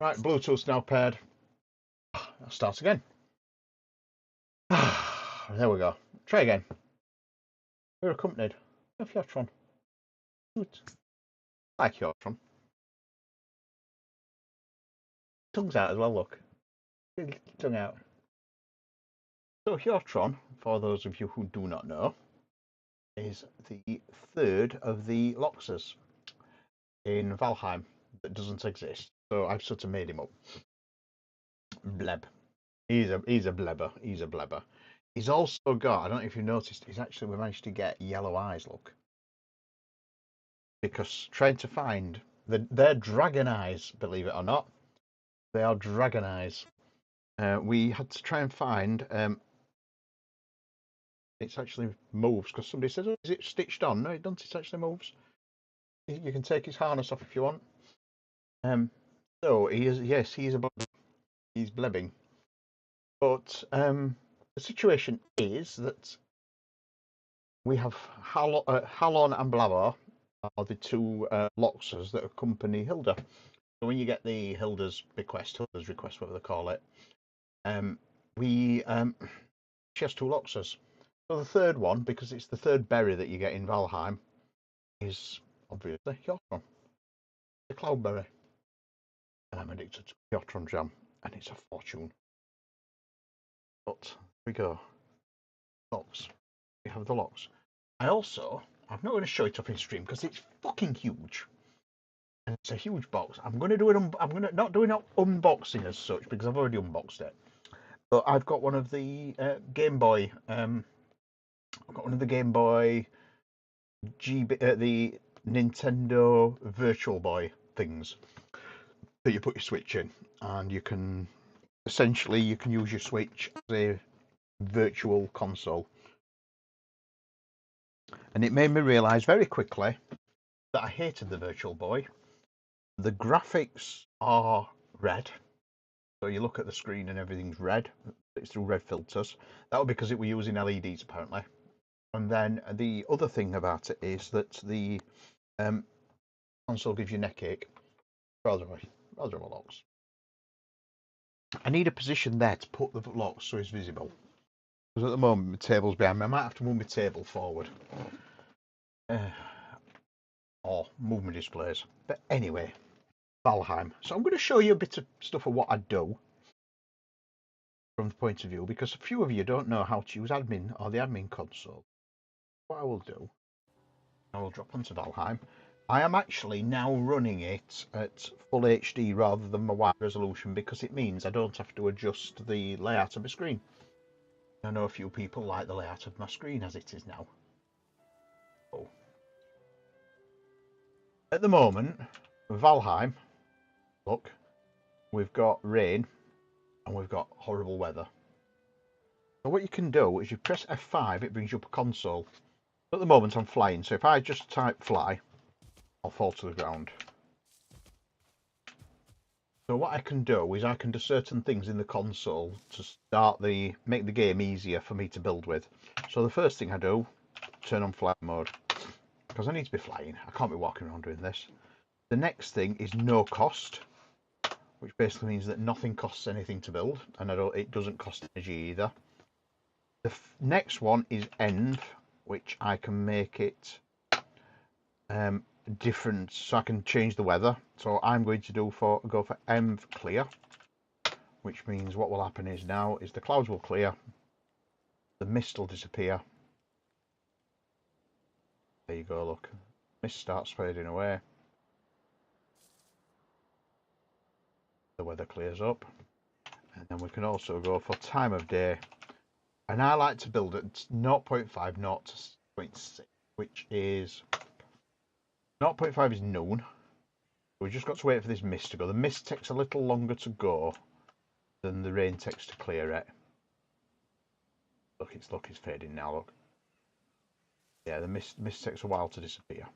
Right, Bluetooth's now paired. I'll start again. There we go. Try again. We're accompanied of Yotron. Good. Like Yotron. Tongue's out as well, look. Tongue out. So Yotron, for those of you who do not know, is the third of the Loxers in Valheim that doesn't exist. So I've sort of made him up. Bleb. He's a blebber. He's a blebber. He's also got, I don't know if you noticed, we managed to get yellow eyes, look. Because trying to find they're dragon eyes, believe it or not. They are dragon eyes. We had to try and find it's actually moves because somebody says, oh, is it stitched on? No, it doesn't, it actually moves. You can take his harness off if you want. So he is, yes, he's blebbing. But the situation is that we have Halon and Blabber are the two Loxers that accompany Hilda. So when you get the Hilda's request, whatever they call it, she has two Loxers. So the third one, because it's the third berry that you get in Valheim, is obviously Yotron, the cloudberry. And I'm addicted to Yotron jam, and it's a fortune. But here we go. Lox. We have the Lox. I'm not going to show it up in stream because it's fucking huge. And it's a huge box. I'm going to do it. I'm going to not do an unboxing as such because I've already unboxed it. But I've got one of the Game Boy. I've got one of the Game Boy the Nintendo Virtual Boy things that you put your Switch in, and you can use your Switch as a virtual console. And it made me realise very quickly that I hated the Virtual Boy. The graphics are red, so you look at the screen and everything's red. It's through red filters. That was because it were using LEDs apparently. And then the other thing about it is that the console gives you neck ache. Rather a Lox. I need a position there to put the Lox so it's visible. Because at the moment my table's behind me. I might have to move my table forward. Or move my displays. But anyway, Valheim. So I'm going to show you a bit of stuff of what I do from the point of view, because a few of you don't know how to use admin or the admin console. What I will do, I will drop onto Valheim. I am actually now running it at full HD rather than my wide resolution because it means I don't have to adjust the layout of my screen. I know a few people like the layout of my screen as it is now. Oh. At the moment, Valheim, look, we've got rain and we've got horrible weather. So what you can do is you press F5, it brings you up a console. At the moment I'm flying, so if I just type fly, I'll fall to the ground. So what I can do is I can do certain things in the console to make the game easier for me to build with. So the first thing I do, turn on flight mode, because I need to be flying. I can't be walking around doing this. The next thing is no cost, which basically means that nothing costs anything to build, and it doesn't cost energy either. The next one is env, which I can make it different, so I can change the weather. So I'm going to go for env clear, which means what will happen is now is the clouds will clear, the mist will disappear. There you go, look. Mist starts fading away. The weather clears up. And then we can also go for time of day. And I like to build at 0.5, 0.6, which is 0.5 is noon. We've just got to wait for this mist to go. The mist takes a little longer to go than the rain takes to clear it. Look, it's fading now, look. Yeah, the mist takes a while to disappear.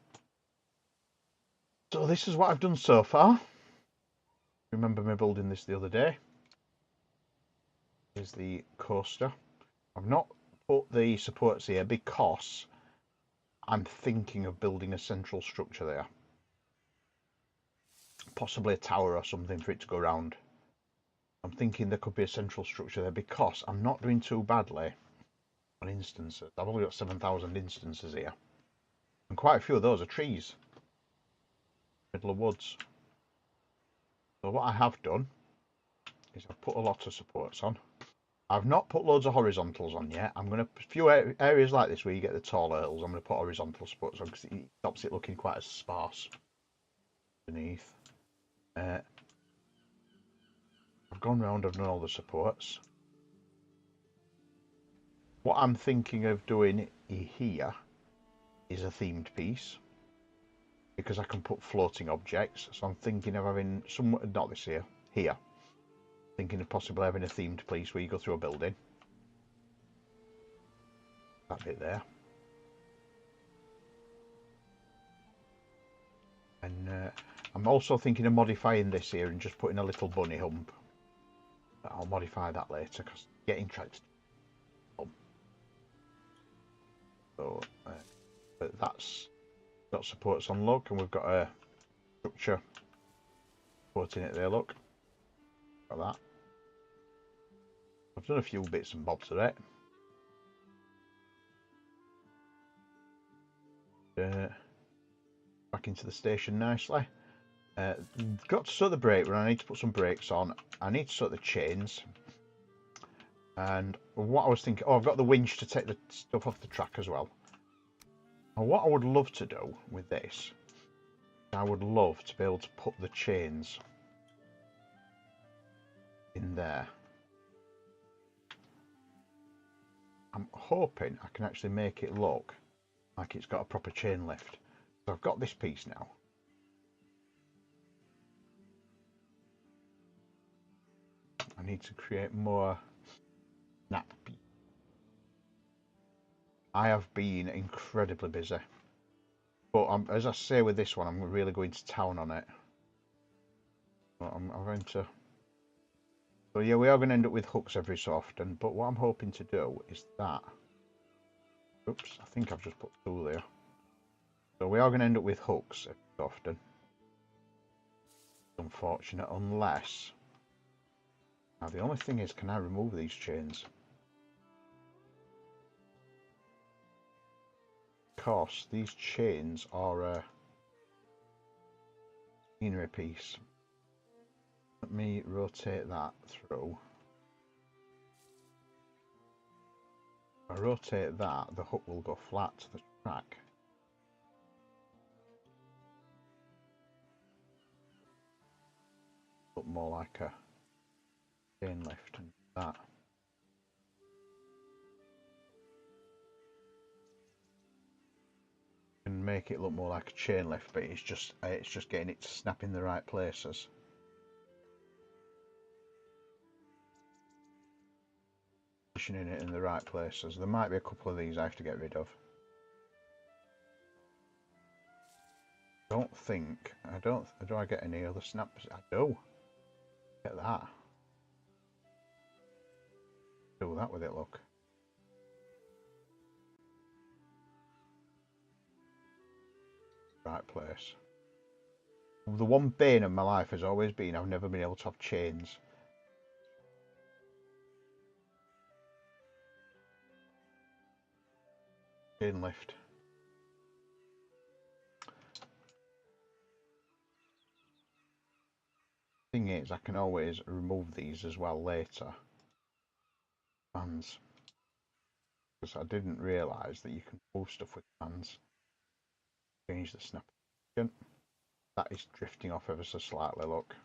So this is what I've done so far. Remember me building this the other day. Here's the coaster. I've not put the supports here because I'm thinking of building a central structure there. possibly a tower or something for it to go around. I'm thinking there could be a central structure there because I'm not doing too badly on instances. I've only got 7,000 instances here. And quite a few of those are trees. Middle of woods. So what I have done is I've put a lot of supports on. I've not put loads of horizontals on yet. I'm going to, a few areas like this where you get the tall hurdles, I'm going to put horizontal supports on because it stops it looking quite as sparse beneath. I've gone round and done all the supports. What I'm thinking of doing here is a themed piece because I can put floating objects. So I'm thinking of having some, not this here. Thinking of possibly having a themed piece where you go through a building. That bit there. And I'm also thinking of modifying this here and just putting a little bunny hump. But I'll modify that later because getting tracked. So, but that's got supports on, look, and we've got a structure supporting it there, look. Got that. I've done a few bits and bobs of it. Back into the station nicely. Got to sort the brake run. I need to put some brakes on. I need to sort the chains. And what I was thinking, oh, I've got the winch to take the stuff off the track as well. And what I would love to do with this, I would love to be able to put the chains in there. I'm hoping I can actually make it look like it's got a proper chain lift. So I've got this piece now. I need to create more snap beat. I have been incredibly busy. But as I say with this one, I'm really going to town on it. But I'm going to... So yeah, we are going to end up with hooks every so often. But what I'm hoping to do is that... Oops, I think I've just put two there. So we are going to end up with hooks every so often. Unfortunate, unless... Now the only thing is, can I remove these chains? Because these chains are a scenery piece. Let me rotate that through. If I rotate that, the hook will go flat to the track. Look more like a chain lift and that. And make it look more like a chain lift, but it's just getting it to snap in the right places. Positioning it in the right places. There might be a couple of these I have to get rid of. Do I get any other snaps? I do. Get that. Do that with it, look. Right place. The one bane of my life has always been I've never been able to have chains. Chain lift. Thing is, I can always remove these as well later. Fans. Because I didn't realise that you can move stuff with fans. Change the snap. That is drifting off ever so slightly, look.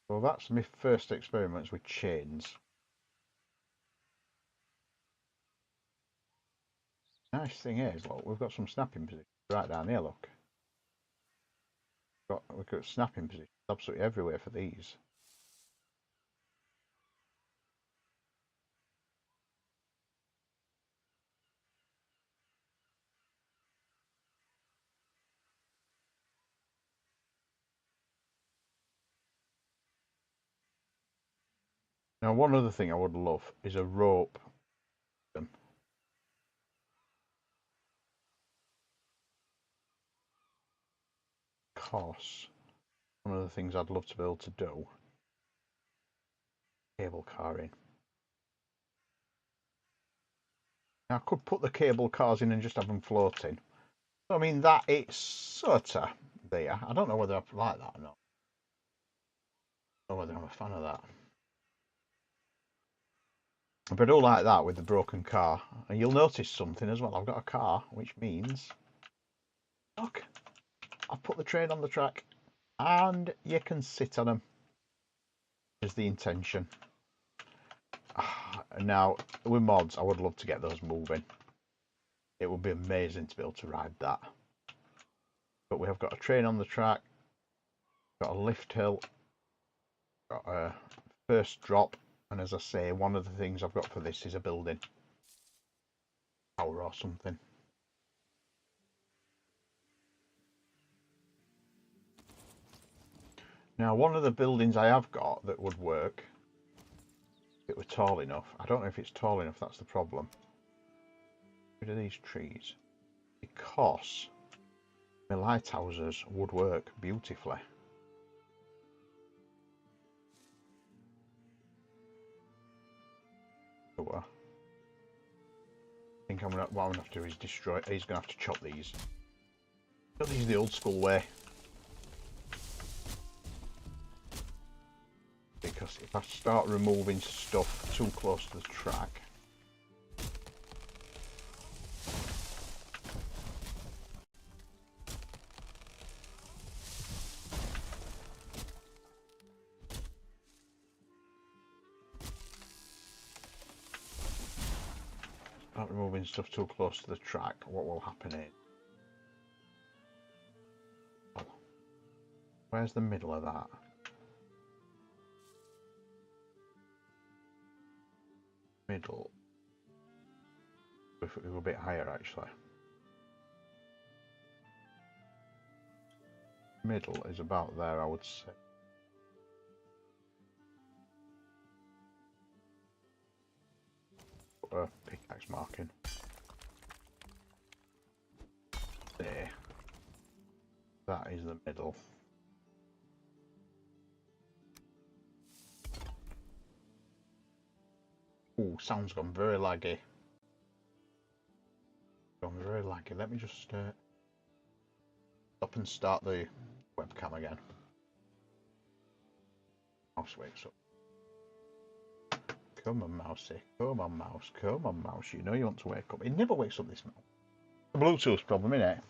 Well, that's my first experiments with chains. Nice thing is, look, we've got some snapping positions right down here, look. We've got snapping positions absolutely everywhere for these. Now, one other thing I would love is a rope. Because one of the things I'd love to be able to do, cable car in. Now, I could put the cable cars in and just have them floating. So, I mean, that it's sort of there. I don't know whether I like that or not. I don't know whether I'm a fan of that. But I do like that with the broken car. And you'll notice something as well. I've got a car, which means, look, I've put the train on the track and you can sit on them. Is the intention. Now, with mods, I would love to get those moving. It would be amazing to be able to ride that. But we have got a train on the track, got a lift hill, got a first drop, and as I say, one of the things I've got for this is a building. Tower or something. Now, one of the buildings I have got that would work, if it were tall enough. I don't know if it's tall enough, that's the problem. Rid of these trees. Because my lighthouses would work beautifully. So, I think what I'm going to have to do is destroy. He's going to have to chop these. Chop these the old school way. Because if I start removing stuff too close to the track, what will happen is, where's the middle of that? Middle. If it were a bit higher, actually. Middle is about there, I would say. Put a pickaxe marking. There. That is the middle. Ooh, sound's gone very laggy. Let me just stop and start the webcam again. Mouse wakes up. Come on, mousey. Come on, mouse. Come on, mouse. You know you want to wake up. It never wakes up, this mouse. The Bluetooth problem, innit?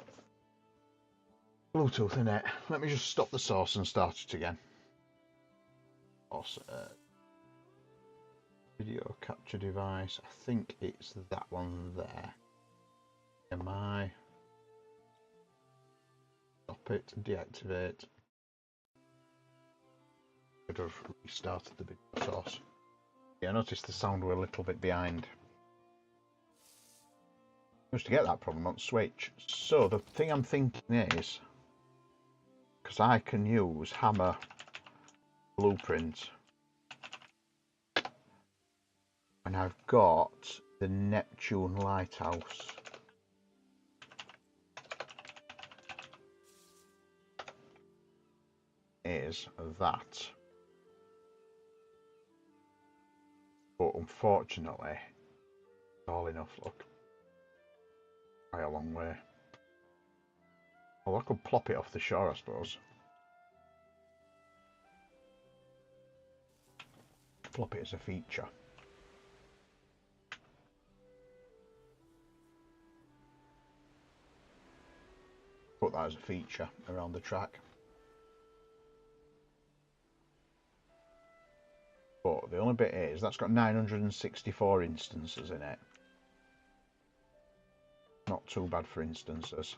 Bluetooth, innit? Let me just stop the source and start it again. Video capture device. I think it's that one there. Am I? Stop it. Deactivate. Could have restarted the video source. Yeah, I noticed the sound were a little bit behind. Used to get that problem on Switch. So the thing I'm thinking is, because I can use Hammer Blueprint, and I've got the Neptune Lighthouse. Is that. But unfortunately, tall enough, look. By a long way. Well, I could plop it off the shore, I suppose. Plop it as a feature. Put that as a feature around the track. But the only bit is, that's got 964 instances in it. Not too bad for instances.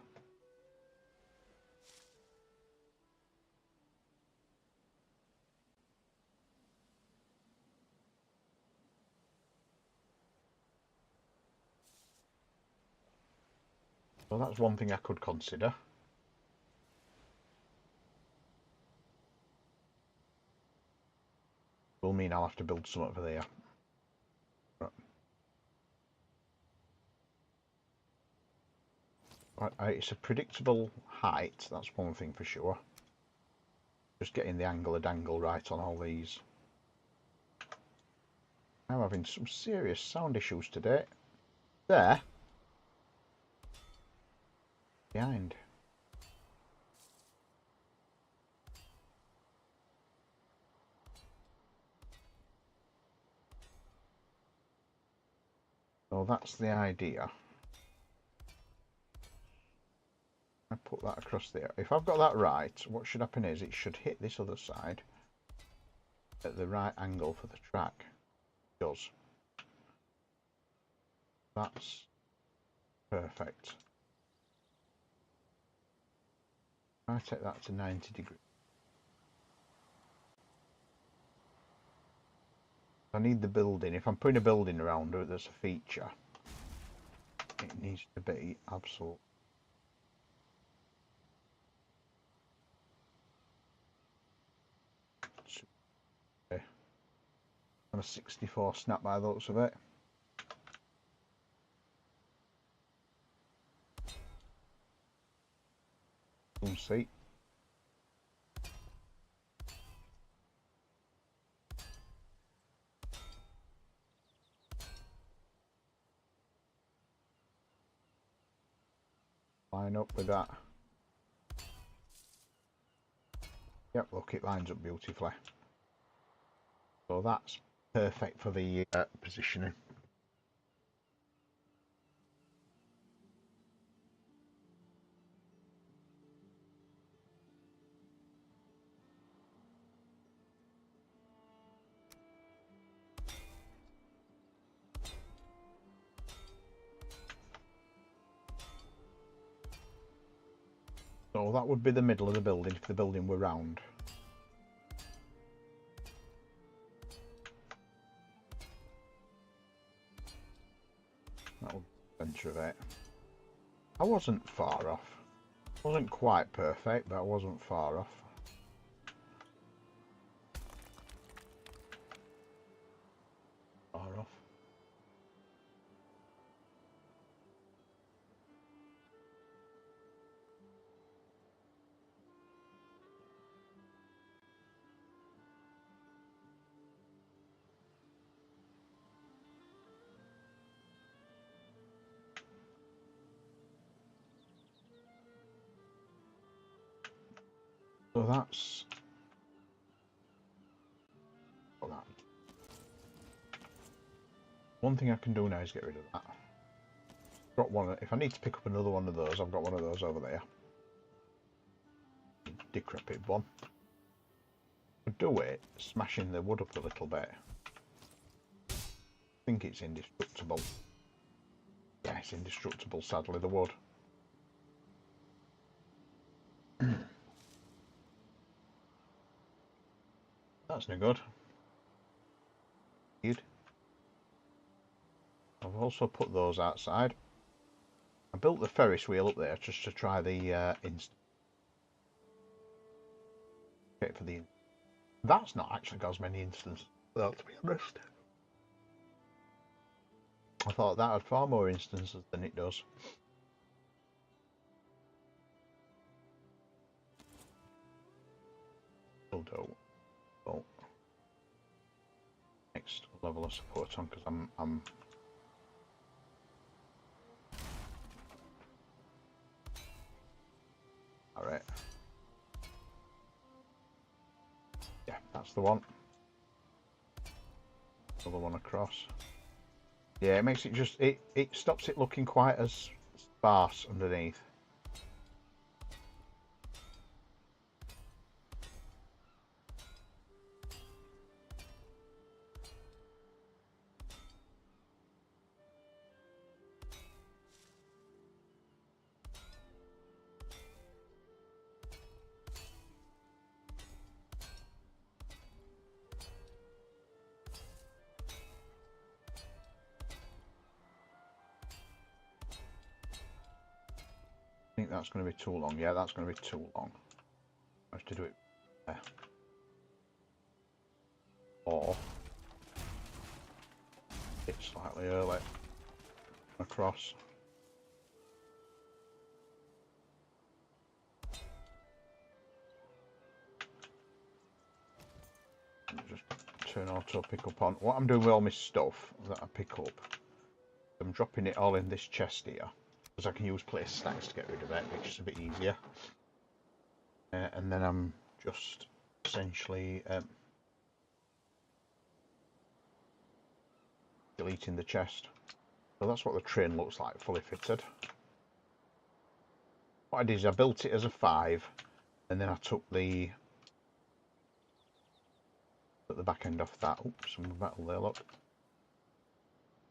So that's one thing I could consider. will mean I'll have to build some over there. It's a predictable height, that's one thing for sure. Just getting the angle of dangle right on all these. I'm having some serious sound issues today. There. Behind. So that's the idea. I put that across there. If I've got that right, what should happen is it should hit this other side at the right angle for the track. It does. That's perfect. I take that to 90 degrees. I need the building. If I'm putting a building around it that's a feature, it needs to be absolute. Okay. On a 64 snap by the looks of it. We'll see. Line up with that. Yep, look, it lines up beautifully. So that's perfect for the positioning. So that would be the middle of the building if the building were round. That would be the centre of it. I wasn't far off. Wasn't quite perfect, but I wasn't far off. Far off. So that's that. One thing I can do now is get rid of that. Got one. If I need to pick up another one of those, I've got one of those over there. Decrepit one. Do it, smashing the wood up a little bit. I think it's indestructible. Yeah, it's indestructible, sadly, the wood. That's no good. I've also put those outside. I built the Ferris wheel up there just to try the for the. That's not actually got as many instances, though, to be honest. I thought that had far more instances than it does. Still don't. Well, next level of support on because I'm all right. Yeah, that's the one. Another one across. Yeah, it makes it just it stops it looking quite as sparse underneath. I think that's going to be too long. Yeah, that's going to be too long. I have to do it there. or it's slightly early across. Just turn auto pick up on. What I'm doing with all my stuff that I pick up, I'm dropping it all in this chest here, because I can use place stacks to get rid of it, which is a bit easier. And then I'm just essentially deleting the chest. So that's what the train looks like, fully fitted. What I did is I built it as a 5, and then I took the back end off that. Oops, some metal there, look.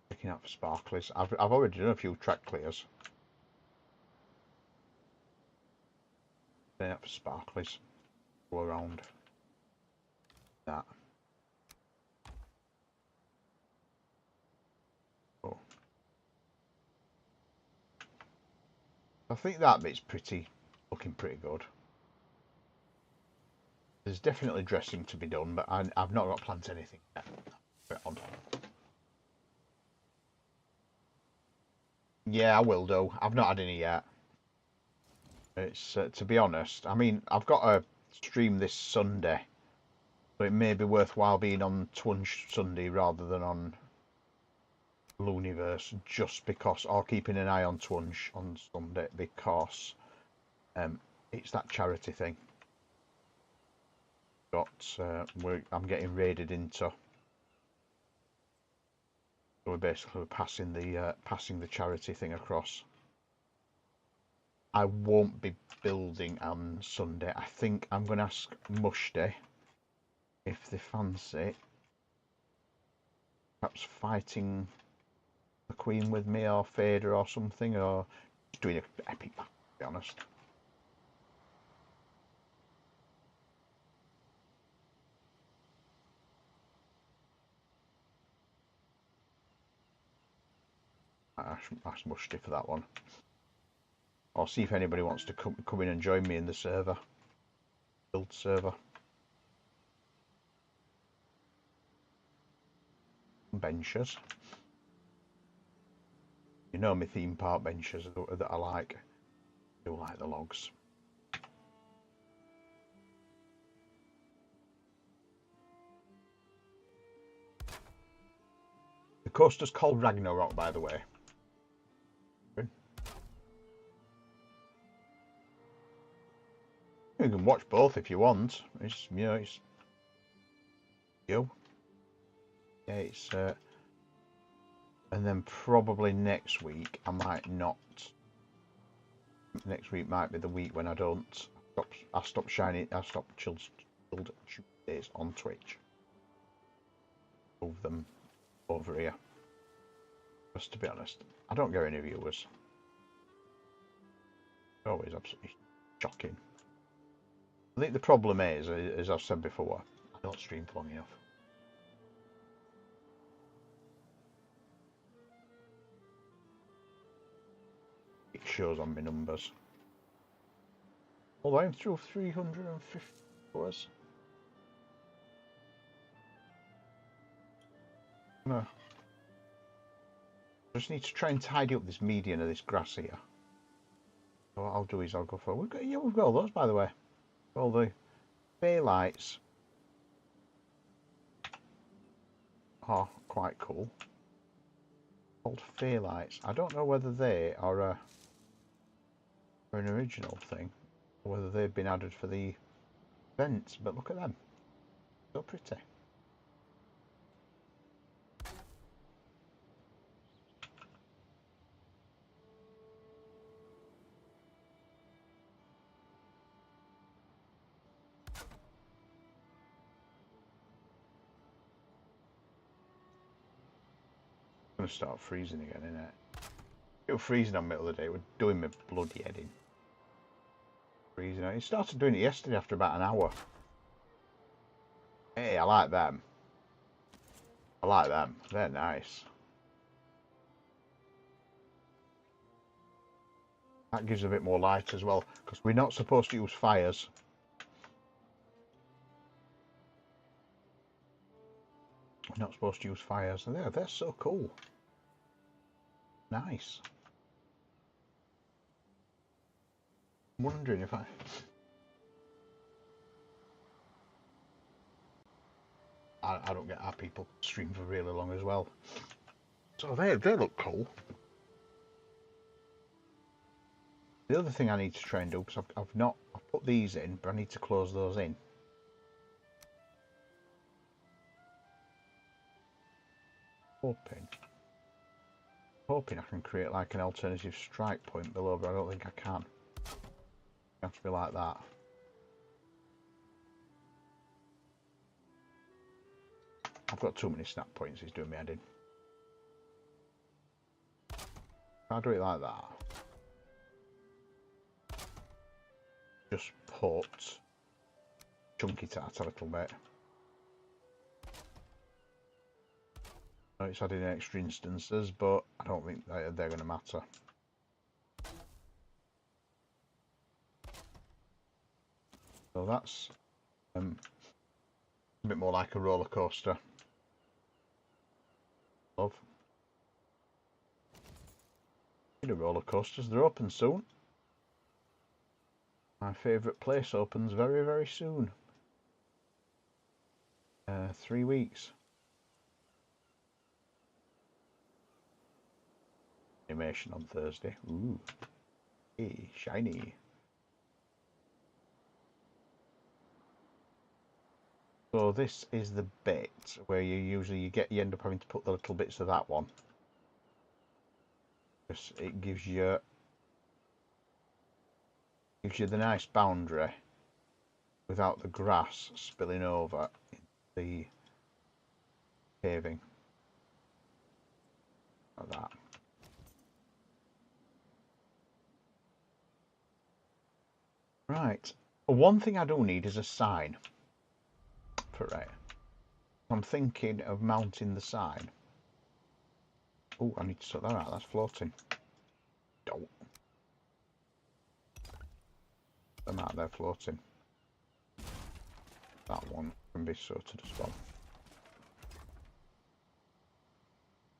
Checking out for sparklers. I've already done a few track clears. Checking out for sparklers. Go around that. Oh. I think that bit's looking pretty good. There's definitely dressing to be done, but I've not got planned anything yet. Yeah, I will do. I've not had any yet. It's to be honest. I mean, I've got a stream this Sunday, so it may be worthwhile being on Twunge Sunday rather than on Looniverse, just because, or keeping an eye on Twunge on Sunday, because it's that charity thing. I'm getting raided into, so we're basically passing the charity thing across. I won't be building on Sunday. I think I'm going to ask Mushty if they fancy perhaps fighting the Queen with me, or Fader or something, or just doing an epic battle, to be honest. Ask Mushty for that one. Or see if anybody wants to come in and join me in the server. Build server. Benches. You know my theme park benches that I like. I do like the logs. The coaster's called Ragnarok, by the way. You can watch both if you want. It's it's you. Yeah, it's and then probably next week I might not. Next week might be the week when I don't. I stop shining. I stop chilled Tuesdays on Twitch. Move them over here. Just to be honest, I don't get any viewers. Always absolutely shocking. I think the problem is, as I've said before, I don't stream for long enough. It shows on my numbers. Although I'm through 350 hours. No. I just need to try and tidy up this median of this grass here. So what I'll do is I'll go for... We've got all those, by the way. All the daylights are quite cool. Called Fairlights. I don't know whether they are an original thing, or whether they've been added for the events, but look at them. So pretty. Going to start freezing again, isn't it? It was freezing on me the other day. It was doing me bloody head in. Freezing. It started doing it yesterday after about an hour. Hey, I like them. I like them. They're nice. That gives a bit more light as well, because we're not supposed to use fires. You're not supposed to use fires. They're so cool. Nice. I'm wondering if I don't get our people stream for really long as well. So they look cool. The other thing I need to try and do, because I've put these in, but I need to close those in. Hoping I can create like an alternative strike point below, but I don't think I can. It has to be like that. I've got too many snap points, it's doing me head in. If I do it like that, just put chunky tart a little bit. I know it's adding extra instances, but I don't think they're going to matter. So that's a bit more like a roller coaster. Love. The roller coasters, they're open soon. My favourite place opens very, very soon. 3 weeks. Animation on Thursday. Ooh. Hey, shiny. So this is the bit where you end up having to put the little bits of that one. Because it gives you the nice boundary without the grass spilling over the paving. Like that. Right. One thing I do need is a sign for it. I'm thinking of mounting the sign. Oh, I need to sort that out. That's floating. Don't. Them out there floating. That one can be sorted as well.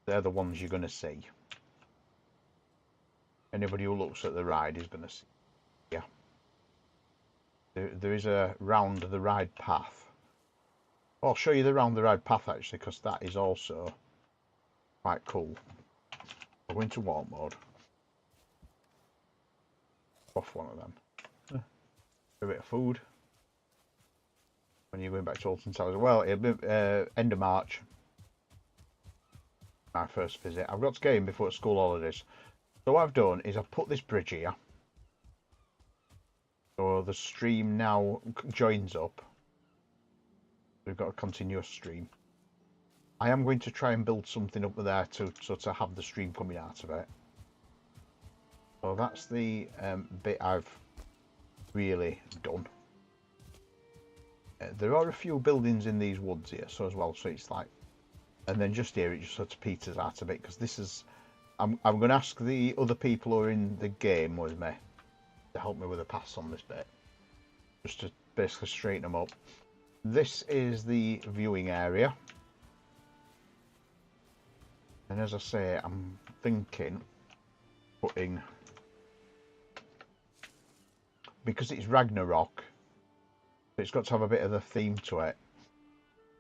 They're the ones you're going to see. Anybody who looks at the ride is going to see. Yeah. There is a round the ride path. I'll show you the round the ride path actually, because that is also quite cool. I'll go into walk mode. Off one of them. A bit of food. When you're going back to Alton Towers. Well, it'll be end of March. My first visit. I've got to get in before school holidays. So what I've done is I've put this bridge here. So the stream now joins up. We've got a continuous stream. I am going to try and build something up there to sort of have the stream coming out of it. So that's the bit I've really done. There are a few buildings in these woods here, so as well. So it's like, and then just here it just sort of peters out a bit because this is. I'm going to ask the other people who are in the game with me to help me with a pass on this bit, just to basically straighten them up. This is the viewing area, and as I say, I'm thinking putting, because it's Ragnarok, it's got to have a bit of a theme to it.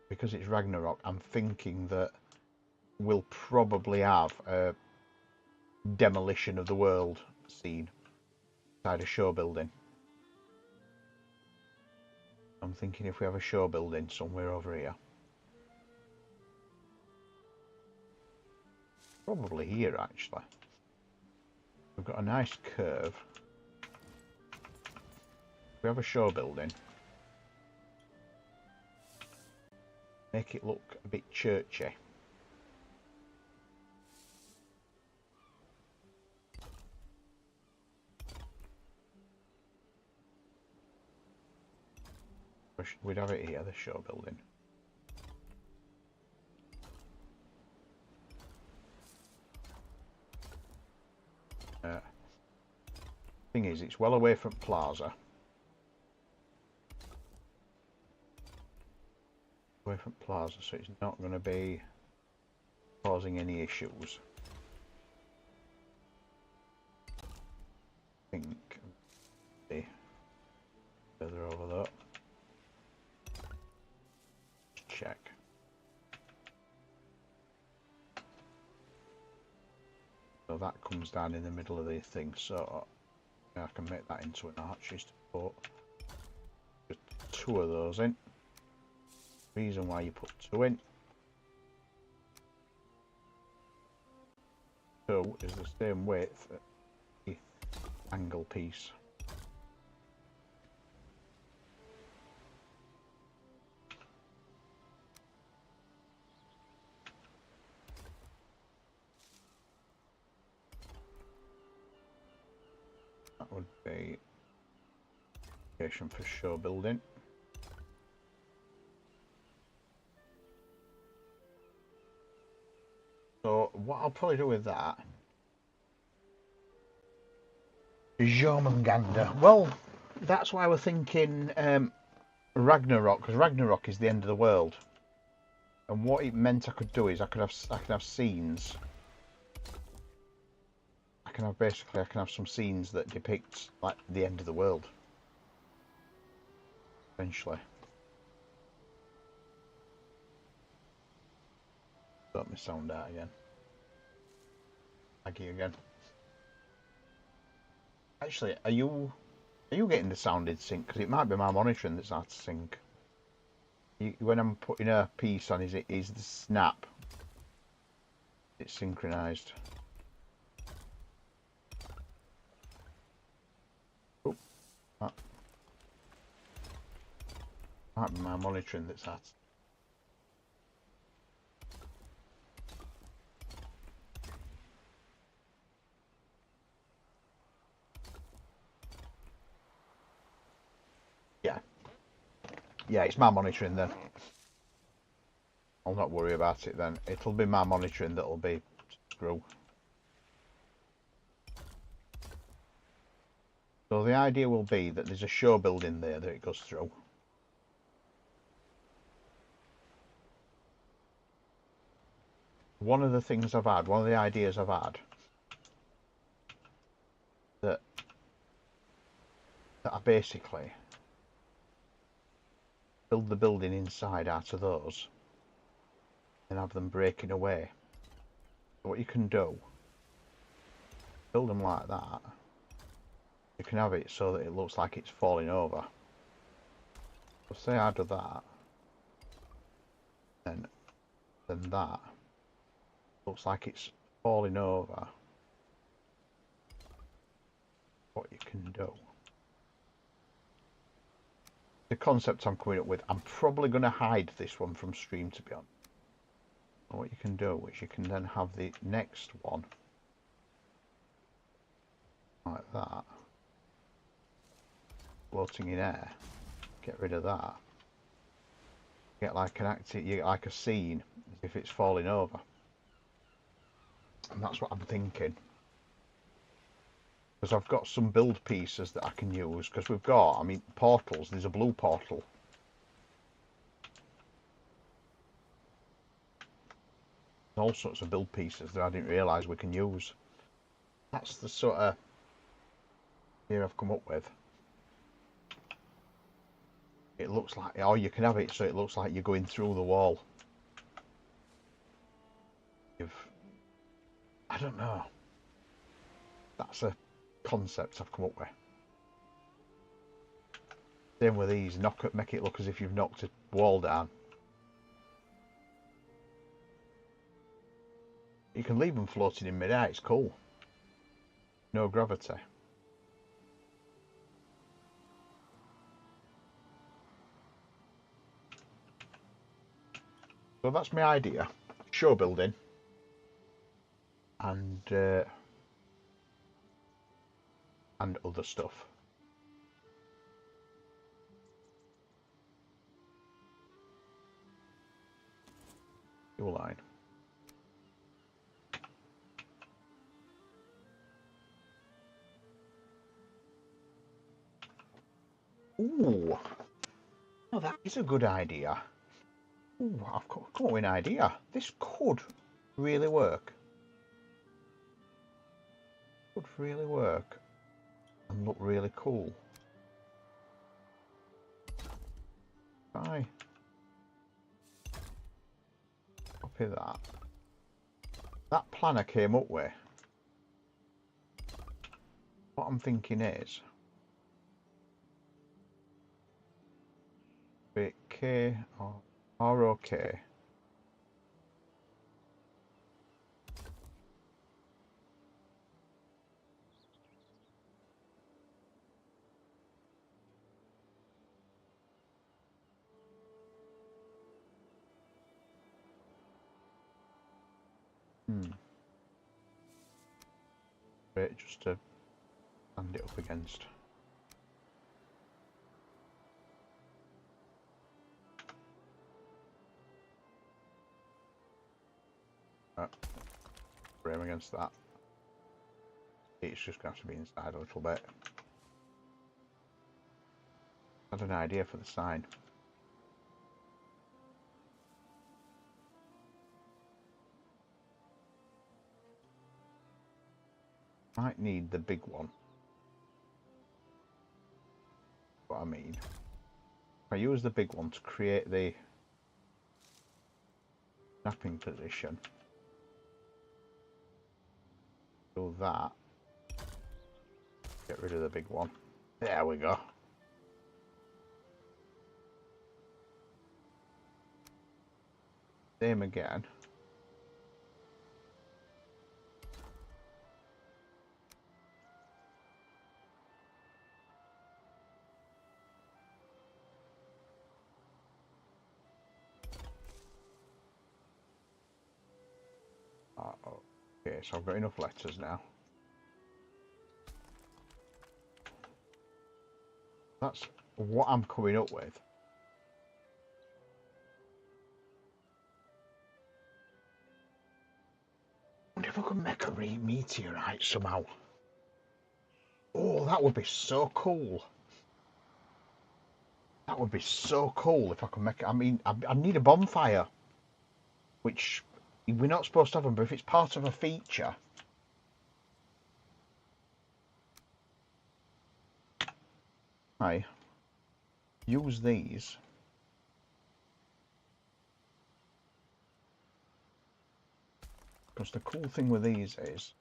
Because it's Ragnarok, I'm thinking that we'll probably have a demolition of the world scene inside a show building. I'm thinking if we have a show building somewhere over here. Probably here actually. We've got a nice curve. We have a show building. Make it look a bit churchy. We'd have it here, the show building. Thing is, it's well away from Plaza. away from plaza, so it's not going to be causing any issues. I think. See, further over there. Check. So that comes down in the middle of the thing, so I can make that into an arch. Just to put just 2 of those in. Reason why you put 2 in. 2 is the same width as the angle piece. That would be location for show building. So what I'll probably do with that is Jormungandr. Well, that's why we're thinking Ragnarok, because Ragnarok is the end of the world. And what it meant I could do is I could have scenes. I can have some scenes that depict like the end of the world. Eventually. Got me sound out again. Aggie again. Actually, are you getting the sound in sync? Because it might be my monitoring that's out of sync. When I'm putting a piece on, is the snap? It's synchronized. Oh, that might be my monitoring that's out. Yeah, it's my monitoring then. I'll not worry about it then. It'll be my monitoring that'll be screw. So the idea will be that there's a show building there that it goes through. One of the things I've had, one of the ideas I've had, that I basically build the building inside out of those and have them breaking away. So what you can do, build them like that. You can have it so that it looks like it's falling over. So say I do that, then that looks like it's falling over. What you can do. The concept I'm coming up with, I'm probably going to hide this one from stream, to be honest. And what you can do is you can then have the next one like that, floating in air. Get rid of that. Get like you get like a scene as if it's falling over. And that's what I'm thinking. Because I've got some build pieces that I can use. Because we've got, I mean, portals. There's a blue portal. There's all sorts of build pieces that I didn't realise we can use. That's the sort of idea I've come up with. It looks like, or you can have it so it looks like you're going through the wall. I don't know. That's a concept I've come up with. Same with these, make it look as if you've knocked a wall down. You can leave them floating in mid-air, it's cool. No gravity. So that's my idea. Show building. And other stuff. Fuel line. Ooh. Oh, that is a good idea. Ooh, I've come up with an idea. This could really work. Could really work and look really cool. Bye. Copy that. That plan I came up with. What I'm thinking is, bit K or OK. Bit just to stand it up against. Frame against that. It's just going to have to be inside a little bit. I had an idea for the sign. Might need the big one. What I mean. If I use the big one to create the snapping position. Do that. Get rid of the big one. There we go. Same again. Okay, so I've got enough letters now. That's what I'm coming up with. I wonder if I could make a meteorite somehow. Oh, that would be so cool. That would be so cool if I could make it. I mean, I need a bonfire, which we're not supposed to have them, but if it's part of a feature. I use these. Because the cool thing with these is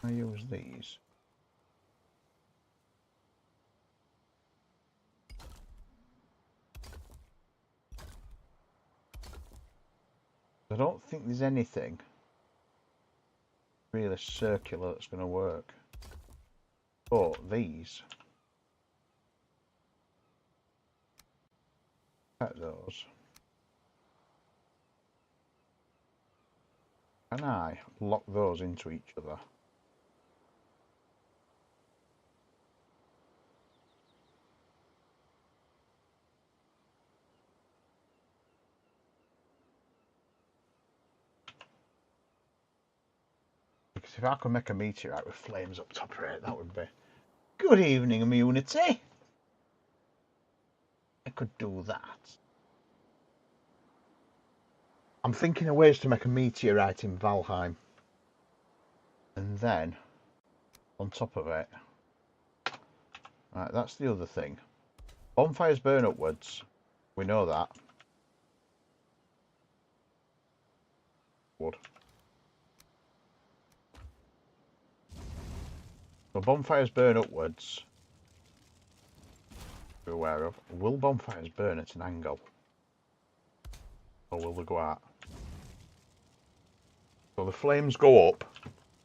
I use these. I don't think there's anything really circular that's going to work. But these, at those, and I lock those into each other. Because if I could make a meteorite with flames up top of it, that would be... Good evening, immunity! I could do that. I'm thinking of ways to make a meteorite in Valheim. And then, on top of it... Right, that's the other thing. Bonfires burn upwards. We know that. Wood. So bonfires burn upwards. Be aware of. Will bonfires burn at an angle? Or will they go out? So the flames go up,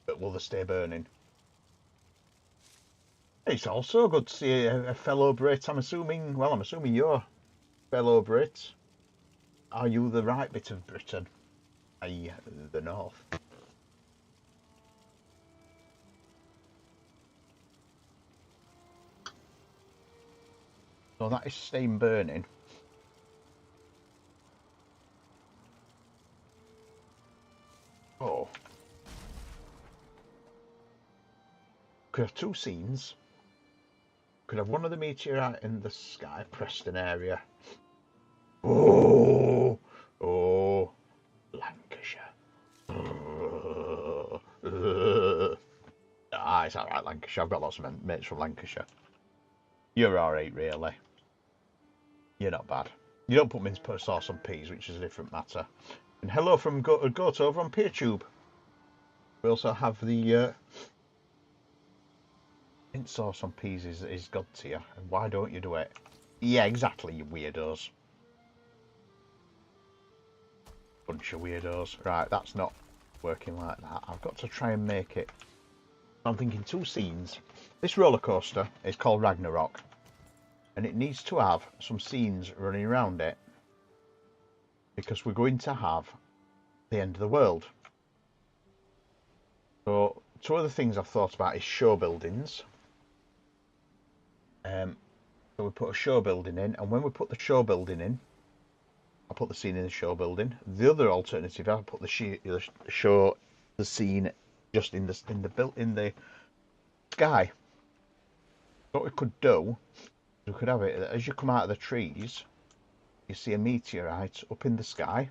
but will they stay burning? It's also good to see a fellow Brit. I'm assuming you're a fellow Brit. Are you the right bit of Britain? I.e. the north? So that is staying burning. Oh. Could have two scenes. Could have one of the meteorite in the sky, Preston area. Oh, oh, Lancashire. Ah, it's alright, Lancashire. I've got lots of mates from Lancashire. You're alright, really. You're not bad. You don't put minced sauce on peas, which is a different matter. And hello from Goat over on PeerTube. We also have the minced sauce on peas is god tier. And why don't you do it? Yeah, exactly, you weirdos. Bunch of weirdos. Right, that's not working like that. I've got to try and make it. I'm thinking two scenes. This roller coaster is called Ragnarok. And it needs to have some scenes running around it. Because we're going to have the end of the world. So, two other things I've thought about is show buildings. So we put a show building in, and when we put the show building in, I'll put the scene in the show building. The other alternative, I'll put the scene just in the sky. What we could do, we could have it as you come out of the trees, you see a meteorite up in the sky,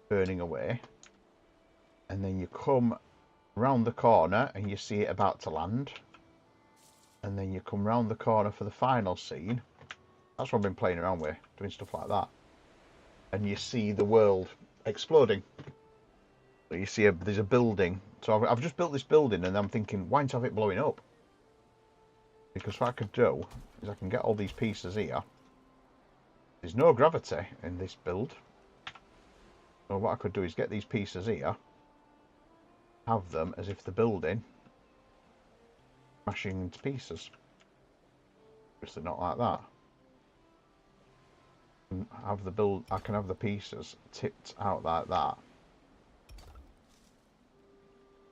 burning away, and then you come round the corner and you see it about to land, and then you come round the corner for the final scene. That's what I've been playing around with, doing stuff like that. And you see the world exploding. So you see there's a building. So I've just built this building, and I'm thinking, why not have it blowing up? Because what I could do is I can get all these pieces here. There's no gravity in this build. So what I could do is get these pieces here, have them as if the building smashing into pieces. Obviously not like that. I can have the pieces tipped out like that,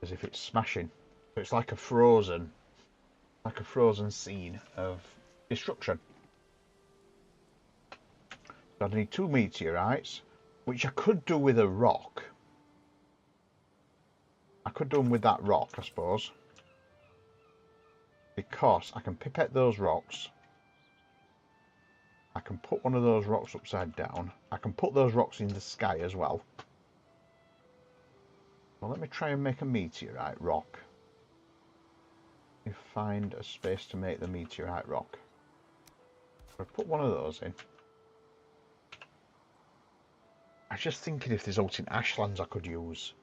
as if it's smashing. So it's like a frozen scene of destruction. So I need two meteorites, which I could do with a rock. I could do them with that rock, I suppose, because I can pipette those rocks. I can put one of those rocks upside down. I can put those rocks in the sky as well. Well, let me try and make a meteorite rock. Let me find a space to make the meteorite rock. I'll put one of those in. I was just thinking if there's out in ashlands I could use.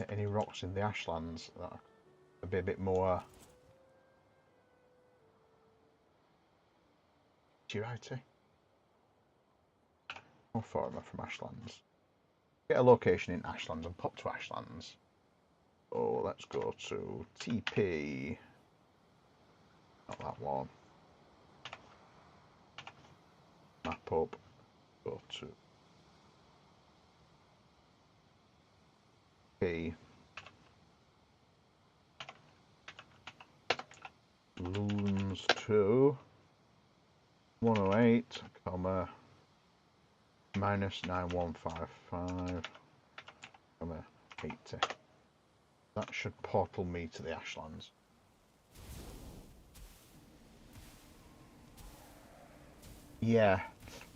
Any rocks in the ashlands that would be a bit more meteorite. How far am I from ashlands? Get a location in ashlands and pop to ashlands. Oh, let's go to TP. Not that one. Map up. Go to P. Loons to 108, comma minus 9155, comma 80. That should portal me to the ashlands. Yeah.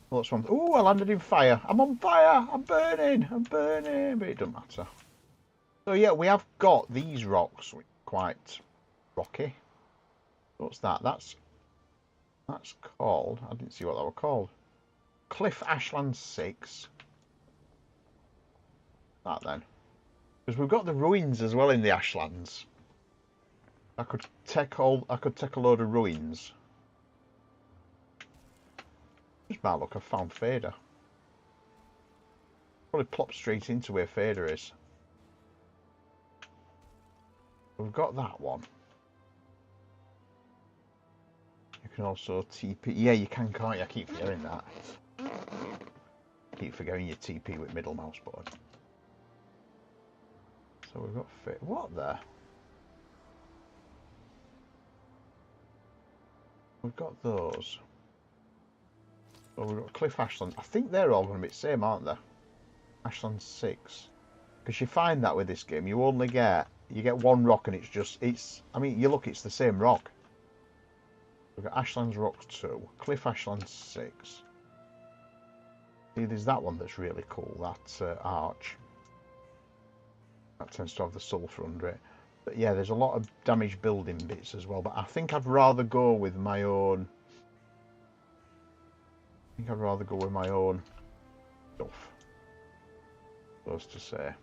Well, that's one. Oh, I landed in fire. I'm on fire. I'm burning. I'm burning. But it doesn't matter. So yeah, we have got these rocks, quite rocky. What's that? That's called. I didn't see what that were called. Cliff Ashland 6. That then, because we've got the ruins as well in the ashlands. I could take a load of ruins. Just by look, I've found Fader. Probably plop straight into where Fader is. We've got that one. You can also TP. Yeah, you can, can't you? I keep forgetting that. Keep forgetting your TP with middle mouse button. So we've got fit. What there? We've got those. Oh, we've got Cliff Ashland. I think they're all going to be the same, aren't they? Ashland 6. Because you find that with this game, you only get you get one rock and it's I mean, you look, it's the same rock. We've got Ashlands Rock 2, Cliff Ashlands 6. See, there's that one that's really cool, that arch. That tends to have the sulphur under it. But yeah, there's a lot of damaged building bits as well, but I think I'd rather go with my own... stuff. Supposed to say.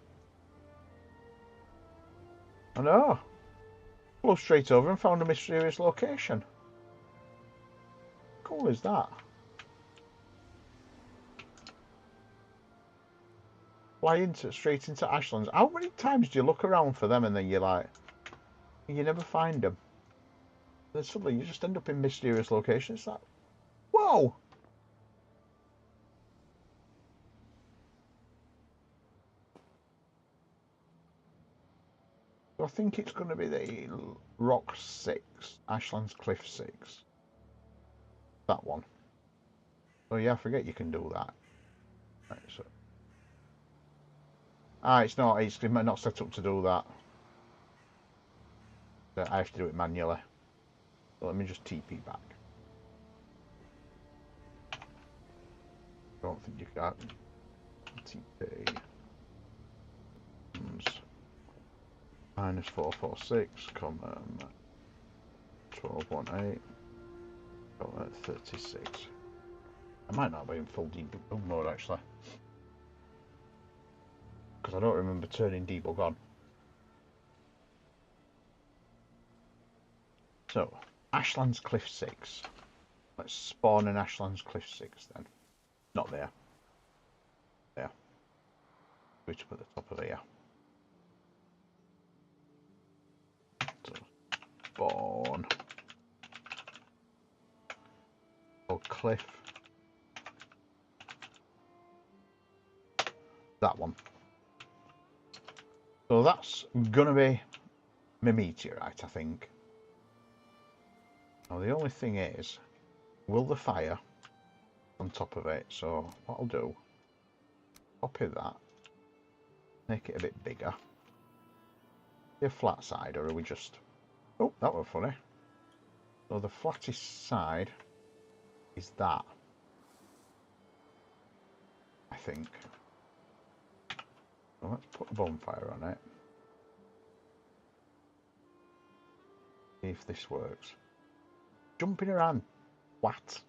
I know. Flew straight over and found a mysterious location. Cool is that? Fly straight into Ashlands. How many times do you look around for them and then you're like, you never find them? Then suddenly you just end up in mysterious locations. It's like, whoa! So I think it's going to be the Rock 6, Ashlands Cliff 6. That one. Oh yeah, I forget you can do that. Right, so. It's not set up to do that. So I have to do it manually. So let me just TP back. I don't think you can. TP. Minus 446, comma 1218, 36. I might not be in full debug mode actually, because I don't remember turning debug on. So, Ashlands Cliff 6. Let's spawn in Ashlands Cliff 6 then. Not there. There. Switch up at the top of here. So, spawn. Oh, cliff. That one. So that's gonna be my meteorite, I think. Now the only thing is, will the fire on top of it? So what I'll do, copy that, make it a bit bigger. The flat side, or are we just? Oh, that was funny. So the flattest side is that, I think. So let's put a bonfire on it. See if this works. Jumping around. What?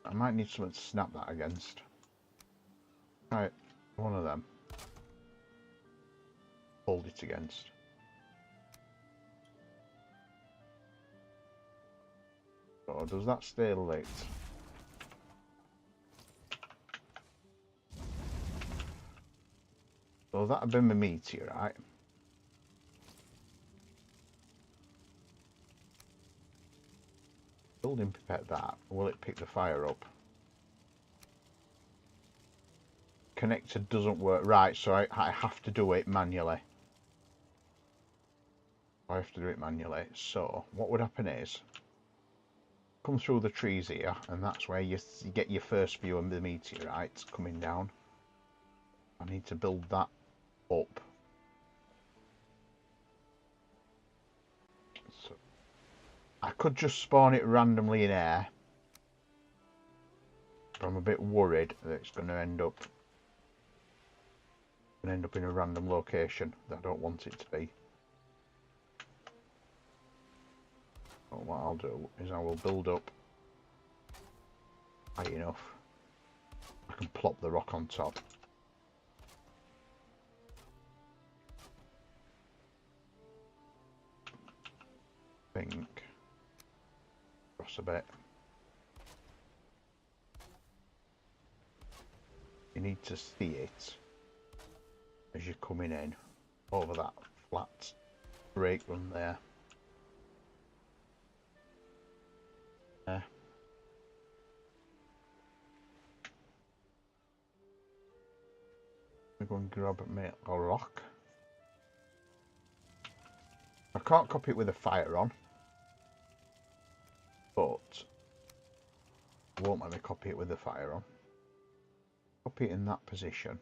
I might need something to snap that against. Right, one of them. Hold it against. So does that stay lit? So that'd been my meteorite. Building pipette that. Will it pick the fire up? Connector doesn't work. Right, so I have to do it manually. I have to do it manually. So what would happen is, come through the trees here, and that's where you get your first view of the meteorites coming down. I need to build that up. So I could just spawn it randomly in air, but I'm a bit worried that it's going to end up in a random location that I don't want it to be. So what I'll do is I will build up high enough I can plop the rock on top. Think across a bit. You need to see it as you're coming in over that flat break run there. There. I'm going to grab a rock. I can't copy it with a fire on, but won't let me copy it with the fire on. Copy it in that position.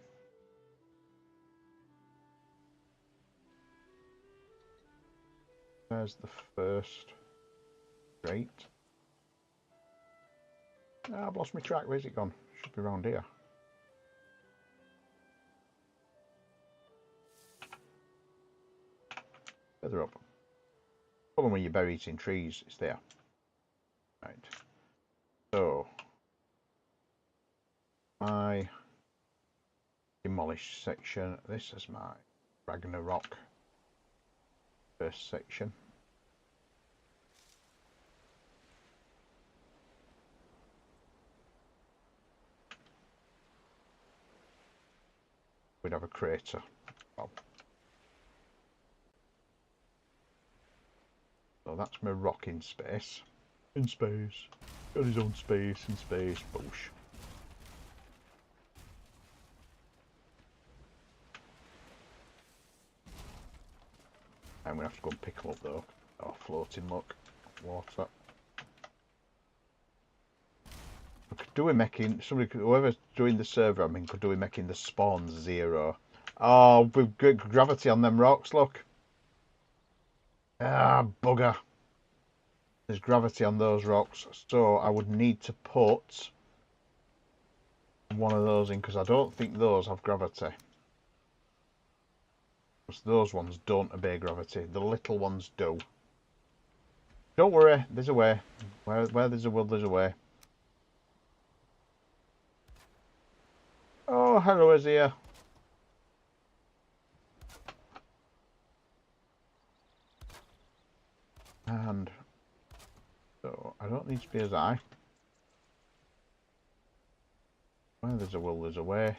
There's the first. Great. Ah, I've lost my track. Where's it gone? Should be around here. Further up. Problem when you bury it in trees, it's there. Right. So, my demolished section. This is my Ragnarok first section. We'd have a crater. Well, so that's my rock in space. In space. Got his own space in space. Boosh. I'm gonna have to go and pick them up though. Oh, floating, look. Water. Could do with making somebody, whoever's doing the server, I mean, could do with making the spawns 0. Oh, we've got gravity on them rocks. Look. Ah, bugger. There's gravity on those rocks, so I would need to put one of those in because I don't think those have gravity. Because those ones don't obey gravity. The little ones do. Don't worry, there's a way. Where there's a will, there's a way. Oh, hello, Azia. And so I don't need to be as high. Where there's a will, there's a way.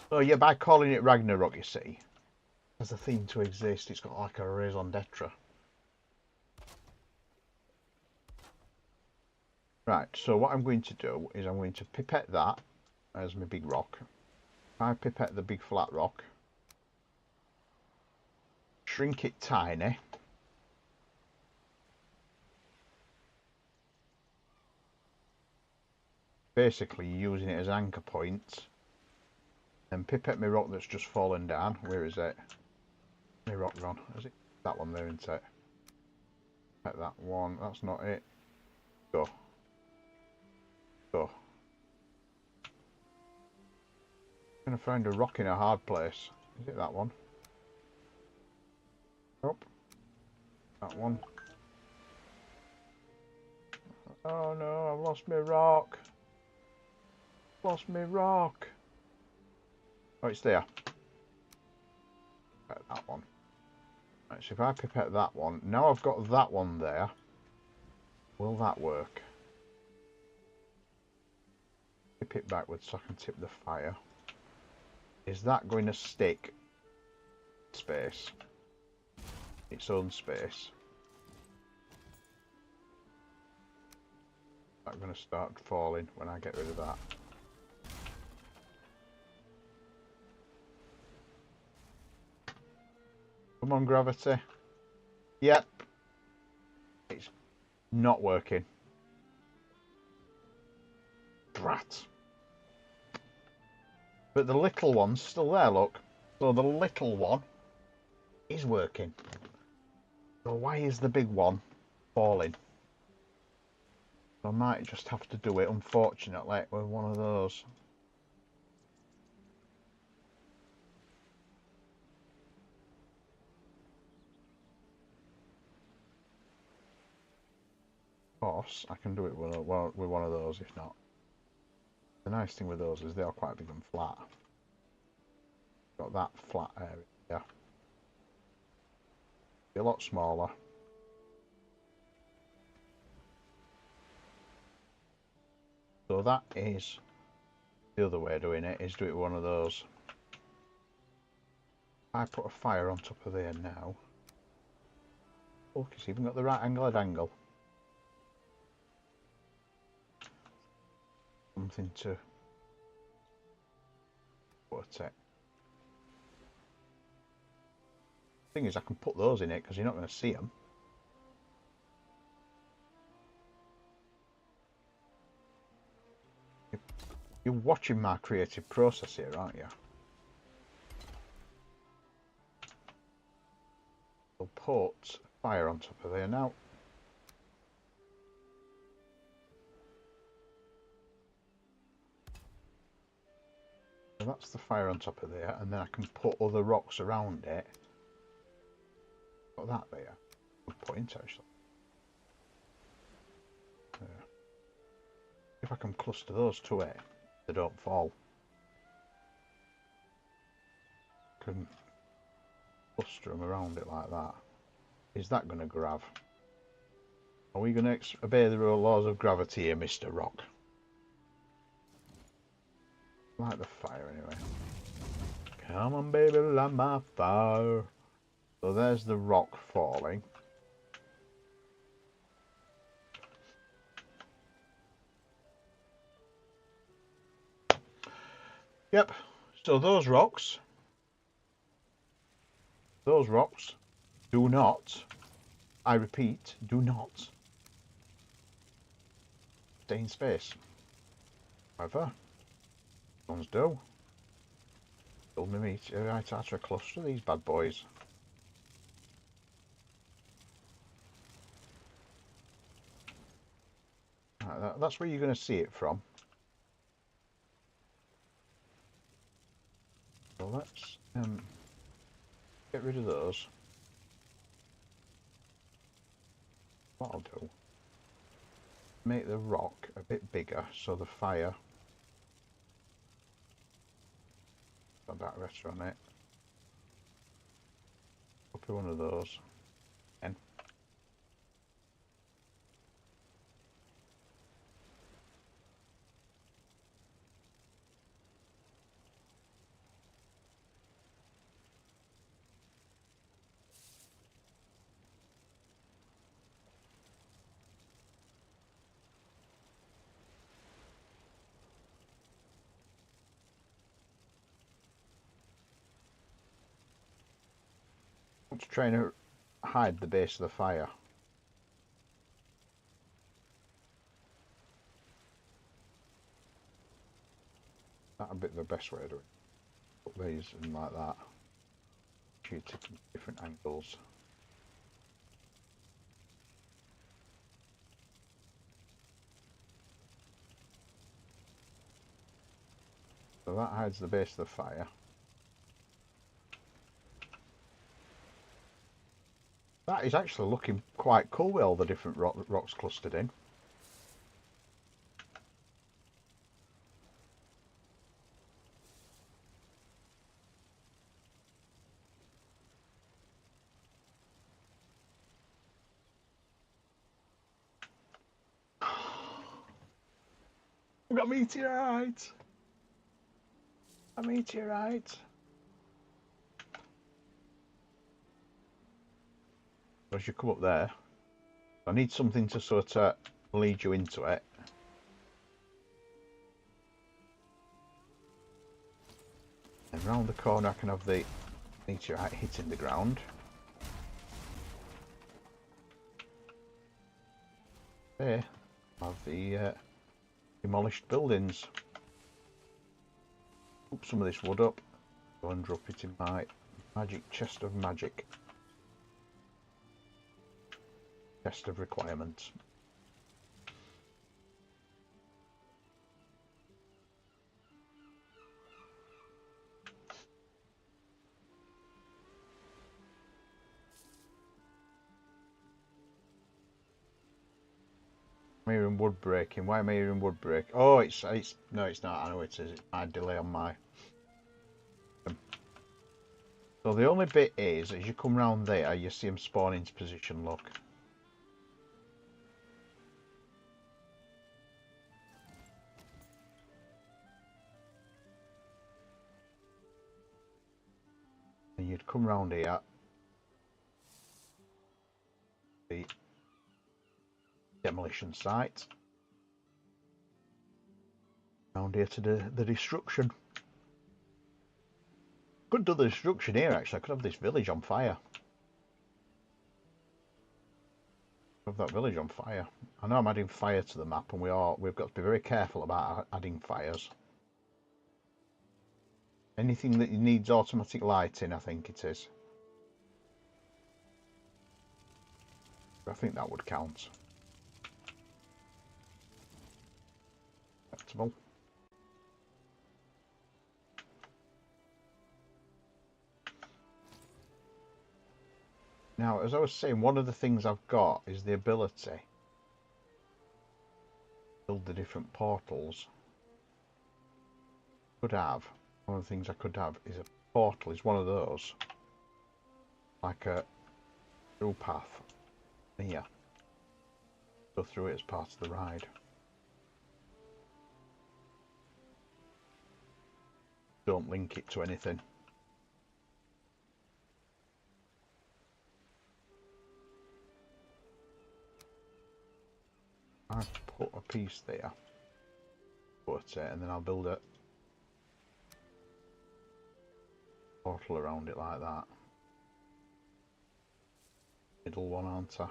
So yeah, by calling it Ragnarok, you see, as a theme to exist, it's got like a raison d'etre. Right, so what I'm going to do is I'm going to pipette that as my big rock. I pipette the big flat rock, shrink it tiny, basically using it as anchor point, and pipette my rock that's just fallen down. Where is it? My rock gone? Is it that one there, isn't it? Pipette that one. That's not it. Go. Go. I'm gonna find a rock in a hard place. Is it that one? Nope. That one. Oh no, I've lost my rock. Lost my rock. Oh, it's there. Pipette that one. Right, so if I pipette that one, now I've got that one there. Will that work? Tip it backwards so I can tip the fire. Is that going to stick? Space. Its own space. That's going to start falling when I get rid of that. Come on, gravity. Yep. It's not working. Brat. But the little one's still there, look. So the little one is working. So why is the big one falling? I might just have to do it, unfortunately, with one of those. Of course, I can do it with one of those, if not. The nice thing with those is they are quite big and flat. Got that flat area. Yeah. Be a lot smaller. So that is the other way of doing it, is do it with one of those. I put a fire on top of there now. Look, it's even got the right angle. Something to put it. Thing is, I can put those in it because you're not going to see them. You're watching my creative process here, aren't you? We'll put fire on top of there now. So that's the fire on top of there, and then I can put other rocks around it. Put that there. Good point, actually. If I can cluster those to it, they don't fall. Can cluster them around it like that. Is that going to grab? Are we going to obey the laws of gravity here, Mr. Rock? Light the fire anyway. Come on, baby, light my fire. So there's the rock falling. Yep. So those rocks do not, I repeat, do not stay in space. However, ones do. Build me meteorite out of a cluster of these bad boys. Right, that's where you're going to see it from. So let's get rid of those. What I'll do, make the rock a bit bigger so the fire got that better on it. Copy one of those. And let's try to hide the base of the fire. That'd be the best way to do it. Put these in like that. Shoot it from different angles. So that hides the base of the fire. That is actually looking quite cool with all the different rocks clustered in. We've got a meteorite! A meteorite! As you come up there, I need something to sort of lead you into it. And round the corner I can have the meteorite hitting the ground. There, I have the demolished buildings. Put some of this wood up, go and drop it in my magic chest of magic. Chest of requirements. I'm hearing wood breaking. Why am I hearing wood break? Oh, it's no, it's not. I know it is. It's my delay on my. So the only bit is, as you come round there, you see them spawn into position. Look. And you'd come round here. The demolition site. Round here to the destruction. Could do the destruction here actually. I could have this village on fire. Of that village on fire. I know I'm adding fire to the map, and we've got to be very careful about adding fires. Anything that needs automatic lighting, I think it is. I think that would count. Acceptable. Now, as I was saying, one of the things I've got is the ability to build the different portals. One of the things I could have is a portal, is one of those. Like a through path here. Go through it as part of the ride. Don't link it to anything. I put a piece there, put it, and then I'll build a portal around it like that. Middle one, aren't I?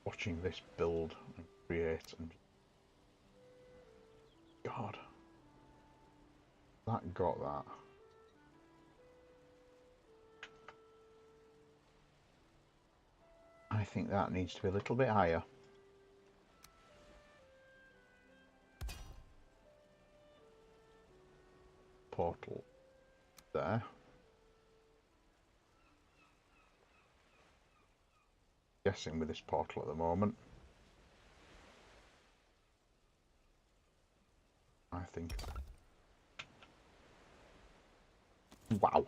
Watching this build and create, and God, that got that. I think that needs to be a little bit higher. Portal there. Guessing with this portal at the moment. I think. Wow.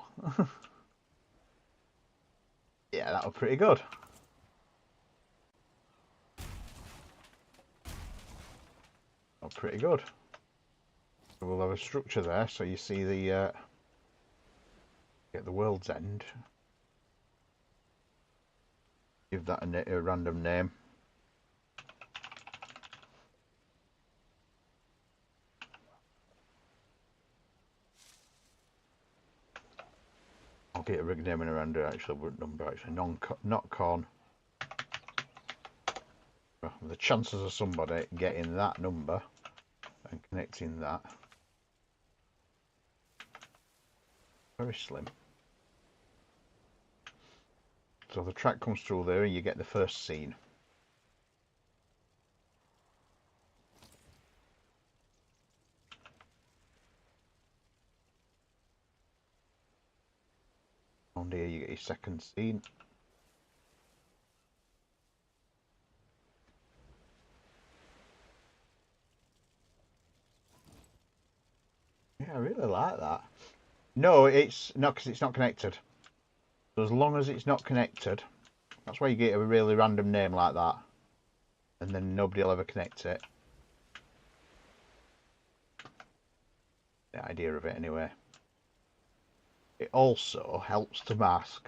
Yeah, that was pretty good. Oh, pretty good. So we'll have a structure there, so you see the get the world's end. Give that a random name. I'll get a rig name and a random number actually. Not con. The chances of somebody getting that number and connecting that, very slim. So the track comes through there and you get the first scene. On here you get your second scene. Yeah, I really like that. No, it's not, because it's not connected. So as long as it's not connected, that's why you get a really random name like that. And then nobody will ever connect it. The idea of it anyway. It also helps to mask,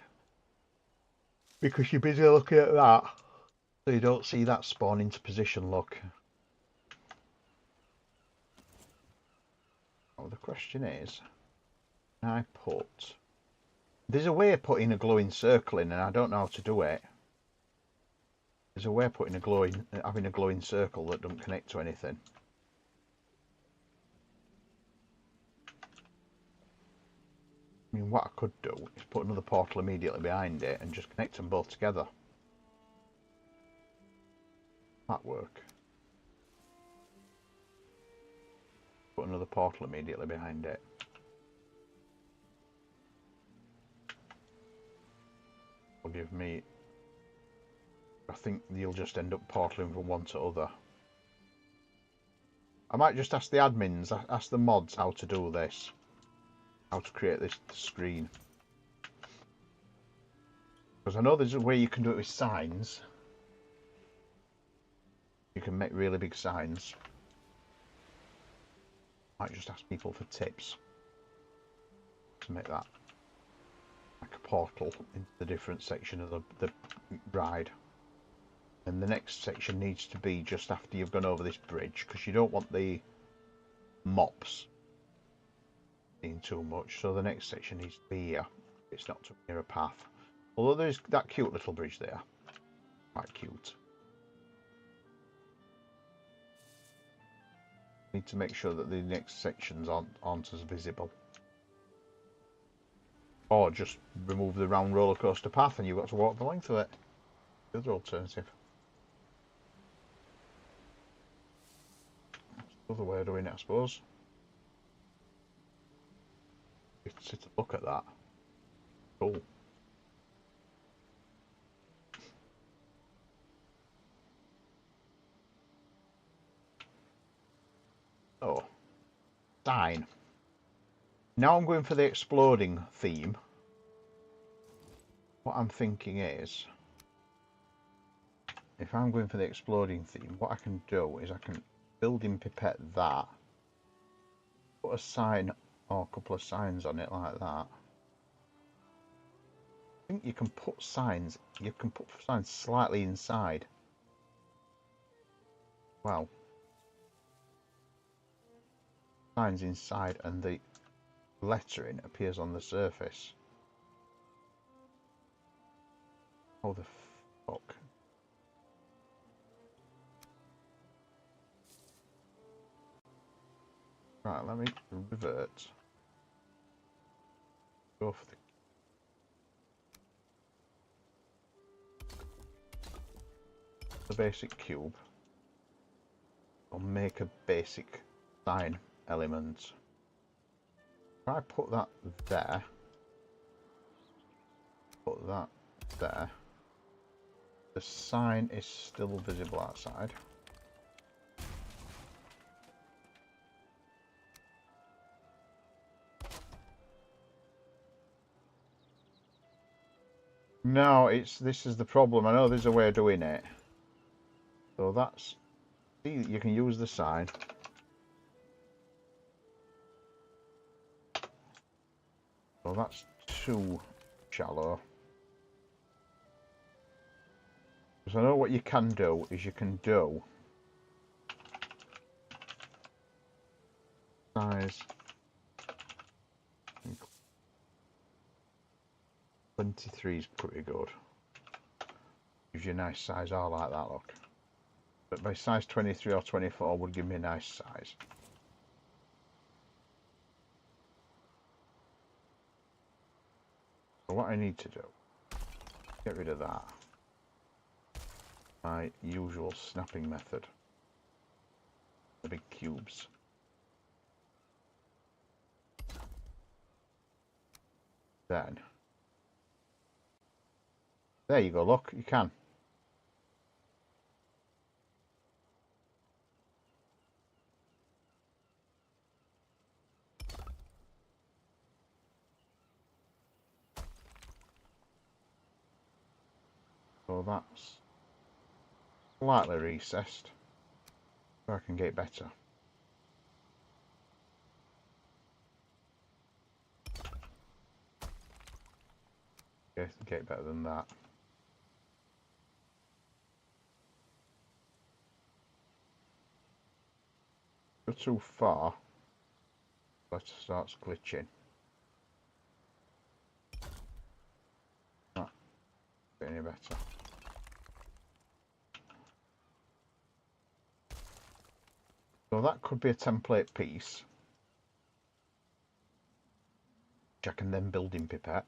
because you're busy looking at that, so you don't see that spawn into position look. Oh, the question is, can I put... There's a way of putting a glowing circle in, and I don't know how to do it. There's a way of putting having a glowing circle that doesn't connect to anything. I mean, what I could do is put another portal immediately behind it and just connect them both together. That'd work. Put another portal immediately behind it. Will give me... I think you'll just end up portaling from one to other. I might just ask the admins, ask the mods how to do this. How to create this screen. Because I know there's a way you can do it with signs. You can make really big signs. Might just ask people for tips to make that like a portal into the different section of the ride. And the next section needs to be just after you've gone over this bridge, because you don't want the mops being too much, so the next section needs to be here. It's not too near a path. Although there's that cute little bridge there. Quite cute. Need to make sure that the next sections aren't as visible. Or just remove the round roller coaster path and you've got to walk the length of it. The other alternative. That's the other way of doing it, I suppose. Sit to look at that. Cool. Oh. Sign. Now I'm going for the exploding theme. What I'm thinking is, if I'm going for the exploding theme, what I can do is I can build in pipette that, put a sign or a couple of signs on it like that. I think you can put signs slightly inside. Well, signs inside and the lettering appears on the surface. Oh, the fuck. Right, let me revert. Go for the basic cube. I'll make a basic sign element. If I put that there, put that there, the sign is still visible outside. No, this is the problem. I know there's a way of doing it. So that's, see, you can use the sign. So that's too shallow. So I know what you can do is you can do size 23 is pretty good. Gives you a nice size. I like that look. But by size 23 or 24 would give me a nice size. So what I need to do, get rid of that. My usual snapping method. The big cubes. Then, there you go, look, you can. So that's slightly recessed, so I can get better. Get better than that. Go too far, but it starts glitching. Not any better. So that could be a template piece, which I can then build in pipette.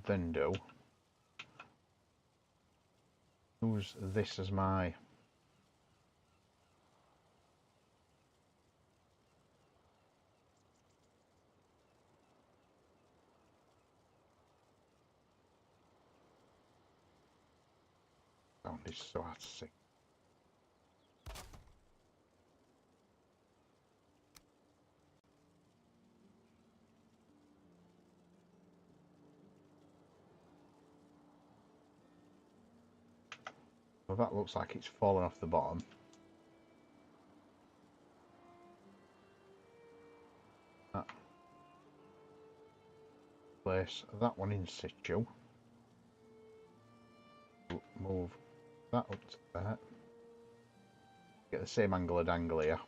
Then use this as my sound is so hard to see. Well, that looks like it's fallen off the bottom. Place that one in situ. move that up to there. Get the same angle of dangle here.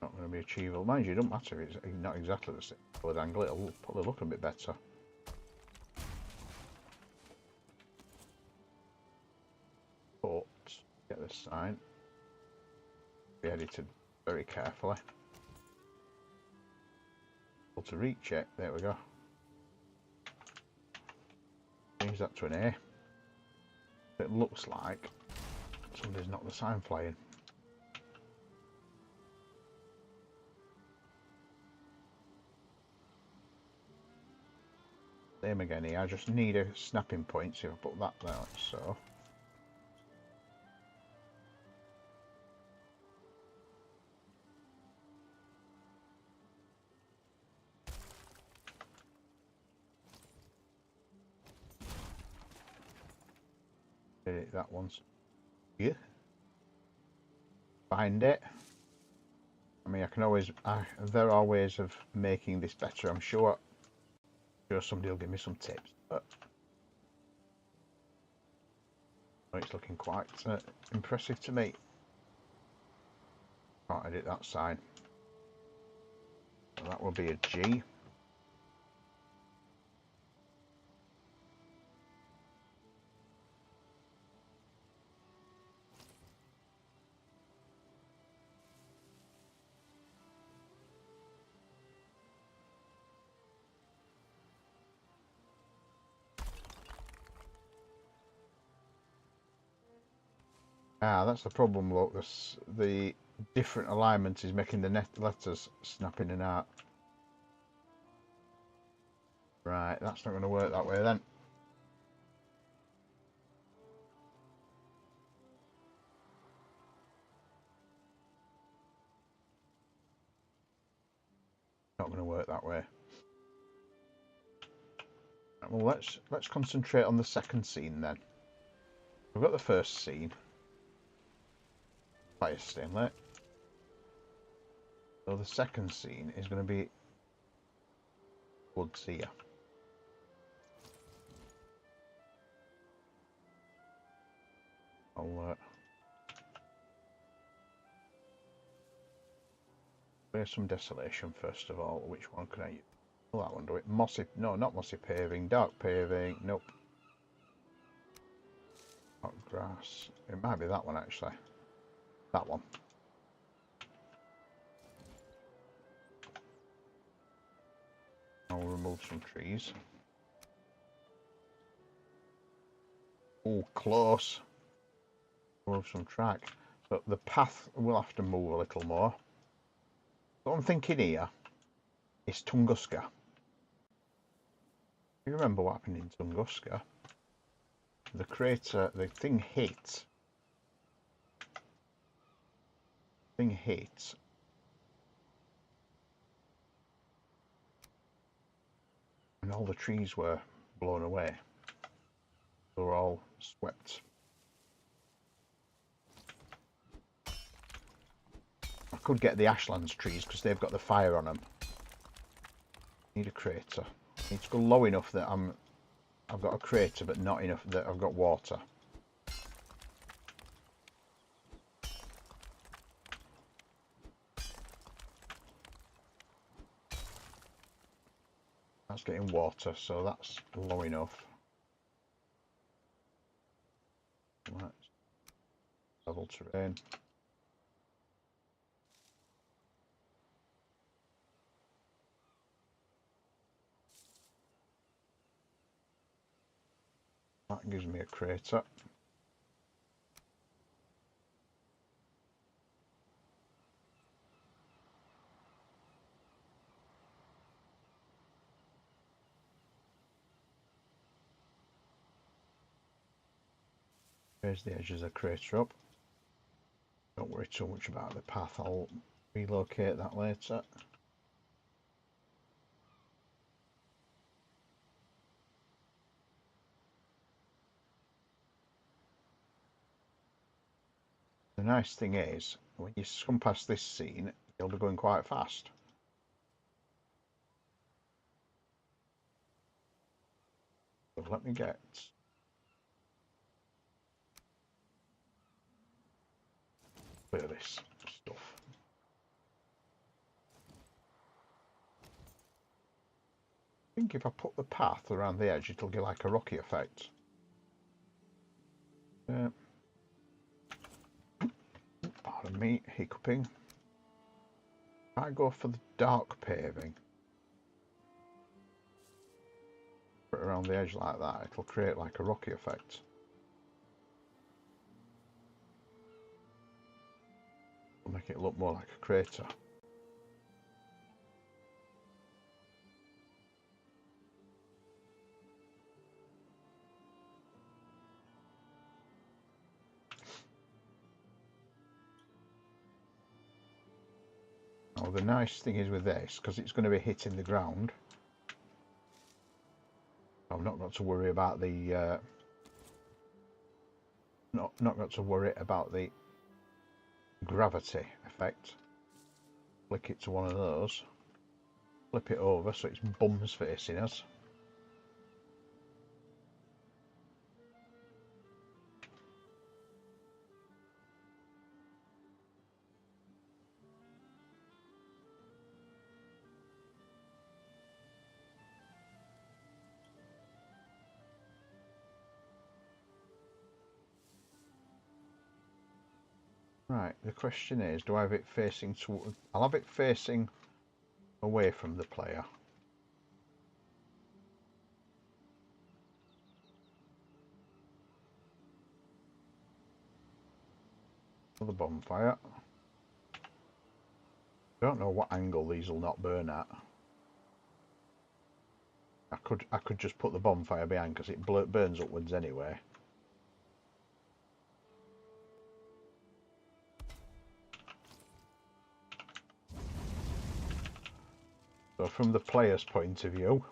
Not going to be achievable. Mind you, it doesn't matter if it's not exactly the same angle of dangle, it'll probably look a bit better. But, get this sign. Be edited very carefully. To reach it, there we go. Change that to an A. It looks like somebody's knocked the sign flying. Same again here, I just need a snapping point, so if I put that there like so. That one's here. Find it. I mean, I can always. There are ways of making this better. I'm sure somebody will give me some tips. But it's looking quite impressive to me. Can't edit that sign. So that will be a G. That's the problem, look. The different alignment is making the letters snap in and out. Right, that's not going to work that way then. Not going to work that way. Right, well, let's concentrate on the second scene then. We've got the first scene. Fire stainlet. So the second scene is going to be woods here. I'll clear some desolation first of all. Which one can I use? Oh, that one do it. Mossy, no, not mossy paving. Dark paving. Nope. Hot grass. It might be that one actually. That one. I'll remove some trees. Oh, close. Remove some track. But the path will have to move a little more. What I'm thinking here is Tunguska. You remember what happened in Tunguska? The crater, the thing hit. And all the trees were blown away. They were all swept. I could get the Ashlands trees because they've got the fire on them. Need a crater. Need to go low enough that I've got a crater, but not enough that I've got water. That's getting water, so that's low enough. Right. Level terrain. That gives me a crater. Raise the edges of the crater up. Don't worry too much about the path, I'll relocate that later. The nice thing is, when you come past this scene, you'll be going quite fast. let me get clear this stuff. I think if I put the path around the edge, it'll get like a rocky effect. Pardon me, hiccuping. I go for the dark paving. Put it around the edge like that, it'll create like a rocky effect. It'll make it look more like a crater. Now the nice thing is with this, because it's going to be hitting the ground, I've not got to worry about the not got to worry about the gravity effect. Flick it to one of those, flip it over so it's bums facing us. Right, the question is, do I have it facing to... I'll have it facing away from the player. The bonfire. Don't know what angle these will not burn at. I could just put the bonfire behind because it burns upwards anyway. So from the player's point of view,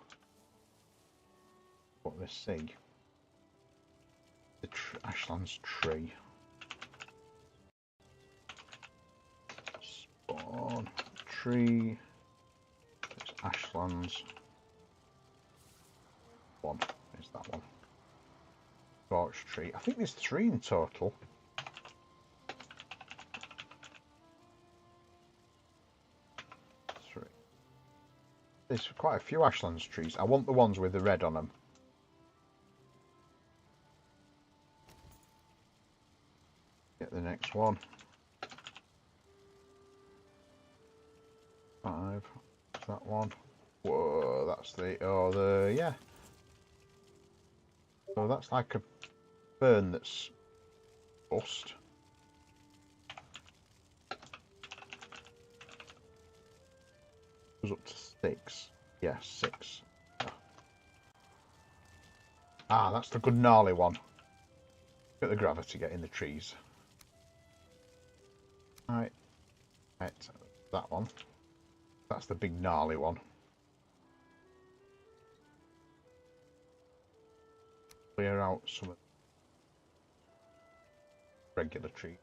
what they see, the Ashland's tree. Spawn tree. It's Ashland's one. Is that one? Torch tree. I think there's 3 in total. There's quite a few Ashlands trees. I want the ones with the red on them. Get the next one. 5. That one. Whoa, that's the... Oh, yeah. So that's like a burn that's bust. Goes up to 6. Yeah, 6. Ah, that's the good gnarly one. Look at the gravity getting the trees. Right. Right. That one. That's the big gnarly one. Clear out some of the regular trees.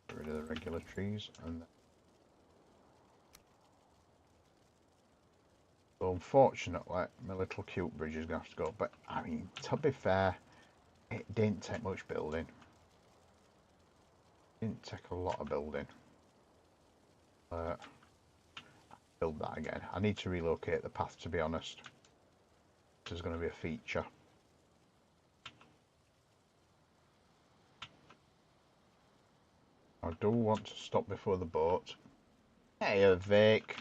Get rid of the regular trees and so unfortunately my little cute bridge is going to have to go, but I mean, to be fair, it didn't take much building. Didn't take a lot of building. Build that again. I need to relocate the path, to be honest. This is going to be a feature. I do want to stop before the boat. Hey, Vic.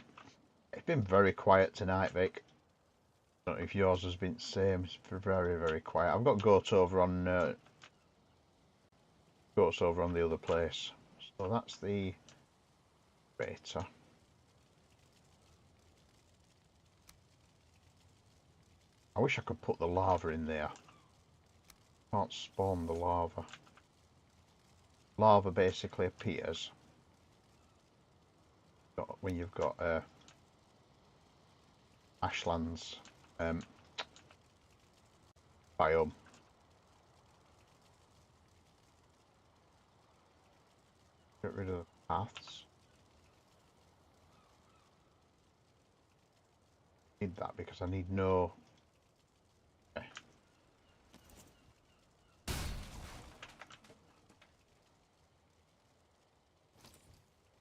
It's been very quiet tonight, Vic. I don't know if yours has been the same. It's very, very quiet. I've got goats over on the other place. So that's the beta. I wish I could put the lava in there. Can't spawn the lava. Lava basically appears when you've got Ashlands biome. Get rid of the paths. Need that because I need no. Okay.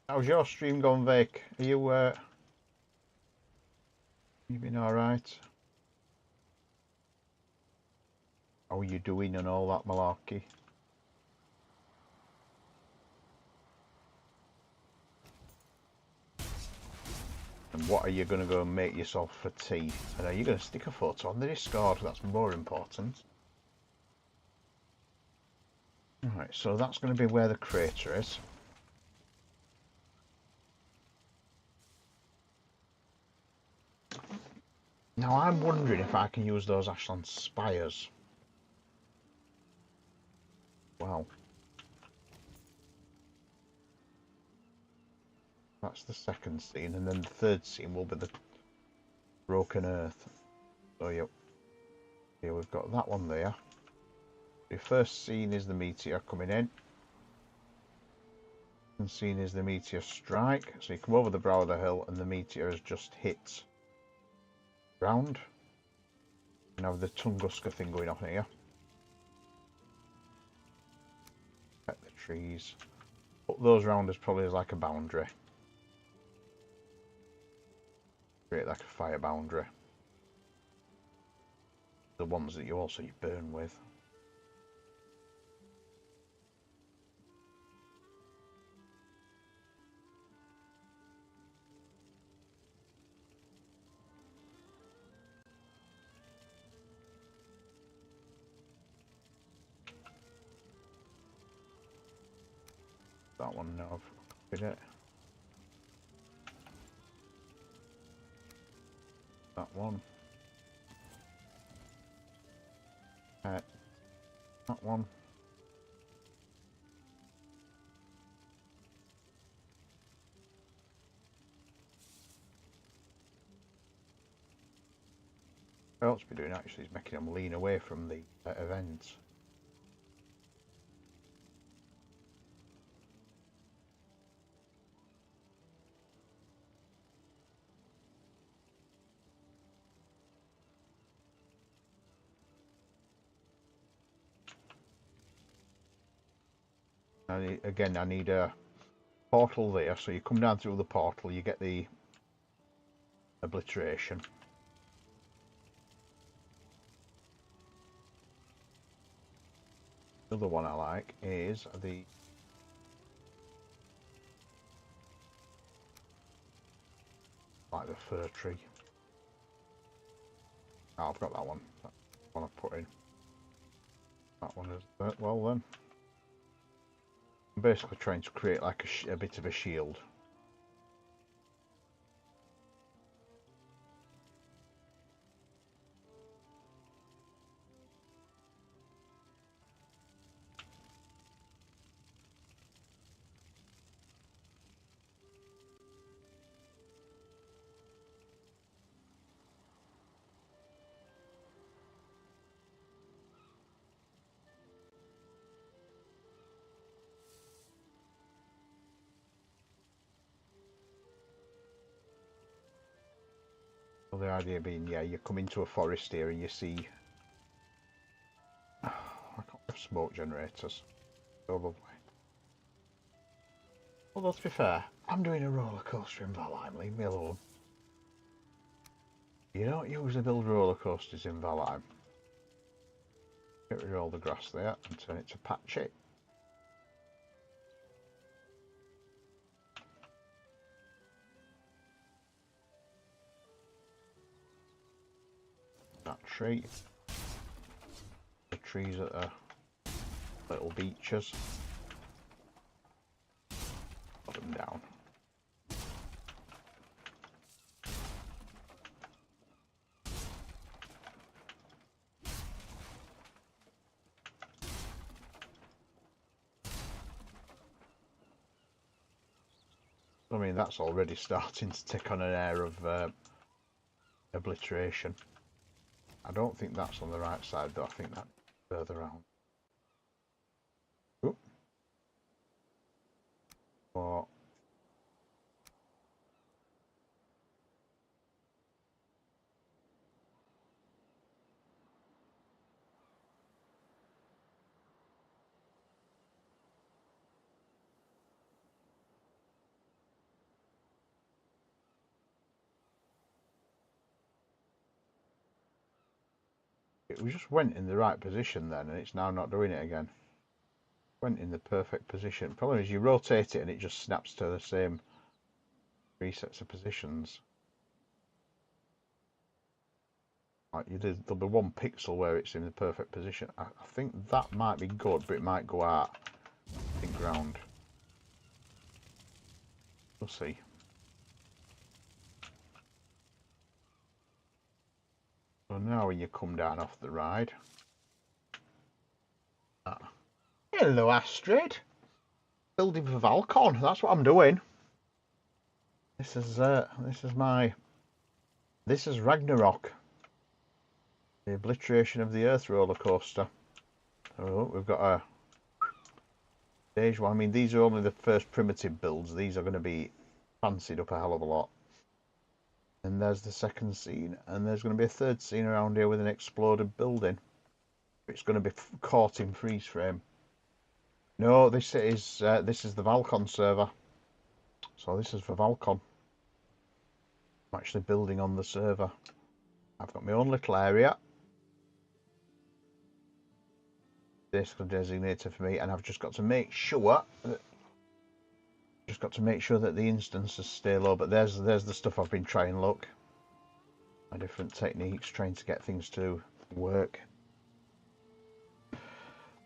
How's your stream gone, Vic? Are you you been alright? How are you doing and all that malarkey? And what are you going to go and make yourself for tea? And are you going to stick a photo on the Discord? That's more important. Alright, so that's going to be where the crater is. Now I'm wondering if I can use those Ashland spires. Wow. That's the second scene, and then the third scene will be the broken earth. So yep. Here we've got that one there. The first scene is the meteor coming in. Second scene is the meteor strike. So you come over the brow of the hill and the meteor has just hit ground. You have the Tunguska thing going on here. Cut the trees. Put those round as probably as like a boundary. Create like a fire boundary. The ones that you burn with. That one now I've copied it. That one. That one. What else be doing actually is making them lean away from the events. I need a portal there, so you come down through the portal, you get the obliteration. The other one I like is the fir tree. Oh, I've got that one. That's the one I've put in. That one is well then. I'm basically trying to create like a bit of a shield. So the idea being, yeah, you come into a forest here and you see I can't have smoke generators. Probably. Although to be fair, I'm doing a roller coaster in Valheim, leave me alone. You don't usually build roller coasters in Valheim. Get rid of all the grass there and turn it to patchy. That tree. The trees that are little beaches. Put them down. I mean, that's already starting to take on an air of obliteration. I don't think that's on the right side though, I think that's further out. Ooh. Or we just went in the right position then, and it's now not doing it again. Went in the perfect position. Problem is you rotate it and it just snaps to the same 3 sets of positions. Like there'll be 1 pixel where it's in the perfect position. I think that might be good, but it might go out. I think ground. We'll see. So now when you come down off the ride. Hello, Astrid. Building for Val-Con. That's what I'm doing. This is Ragnarok. The obliteration of the Earth roller coaster. Oh, we've got a stage 1. I mean, these are only the first primitive builds. These are going to be fancied up a hell of a lot. And there's the second scene, and there's going to be a third scene around here with an exploded building. It's going to be caught in freeze frame. No, this is the Val-Con server. So this is for Val-Con. I'm actually building on the server. I've got my own little area. Basically designated for me, and I've just got to make sure that the instances stay low. But there's the stuff I've been trying. Look, my different techniques, trying to get things to work.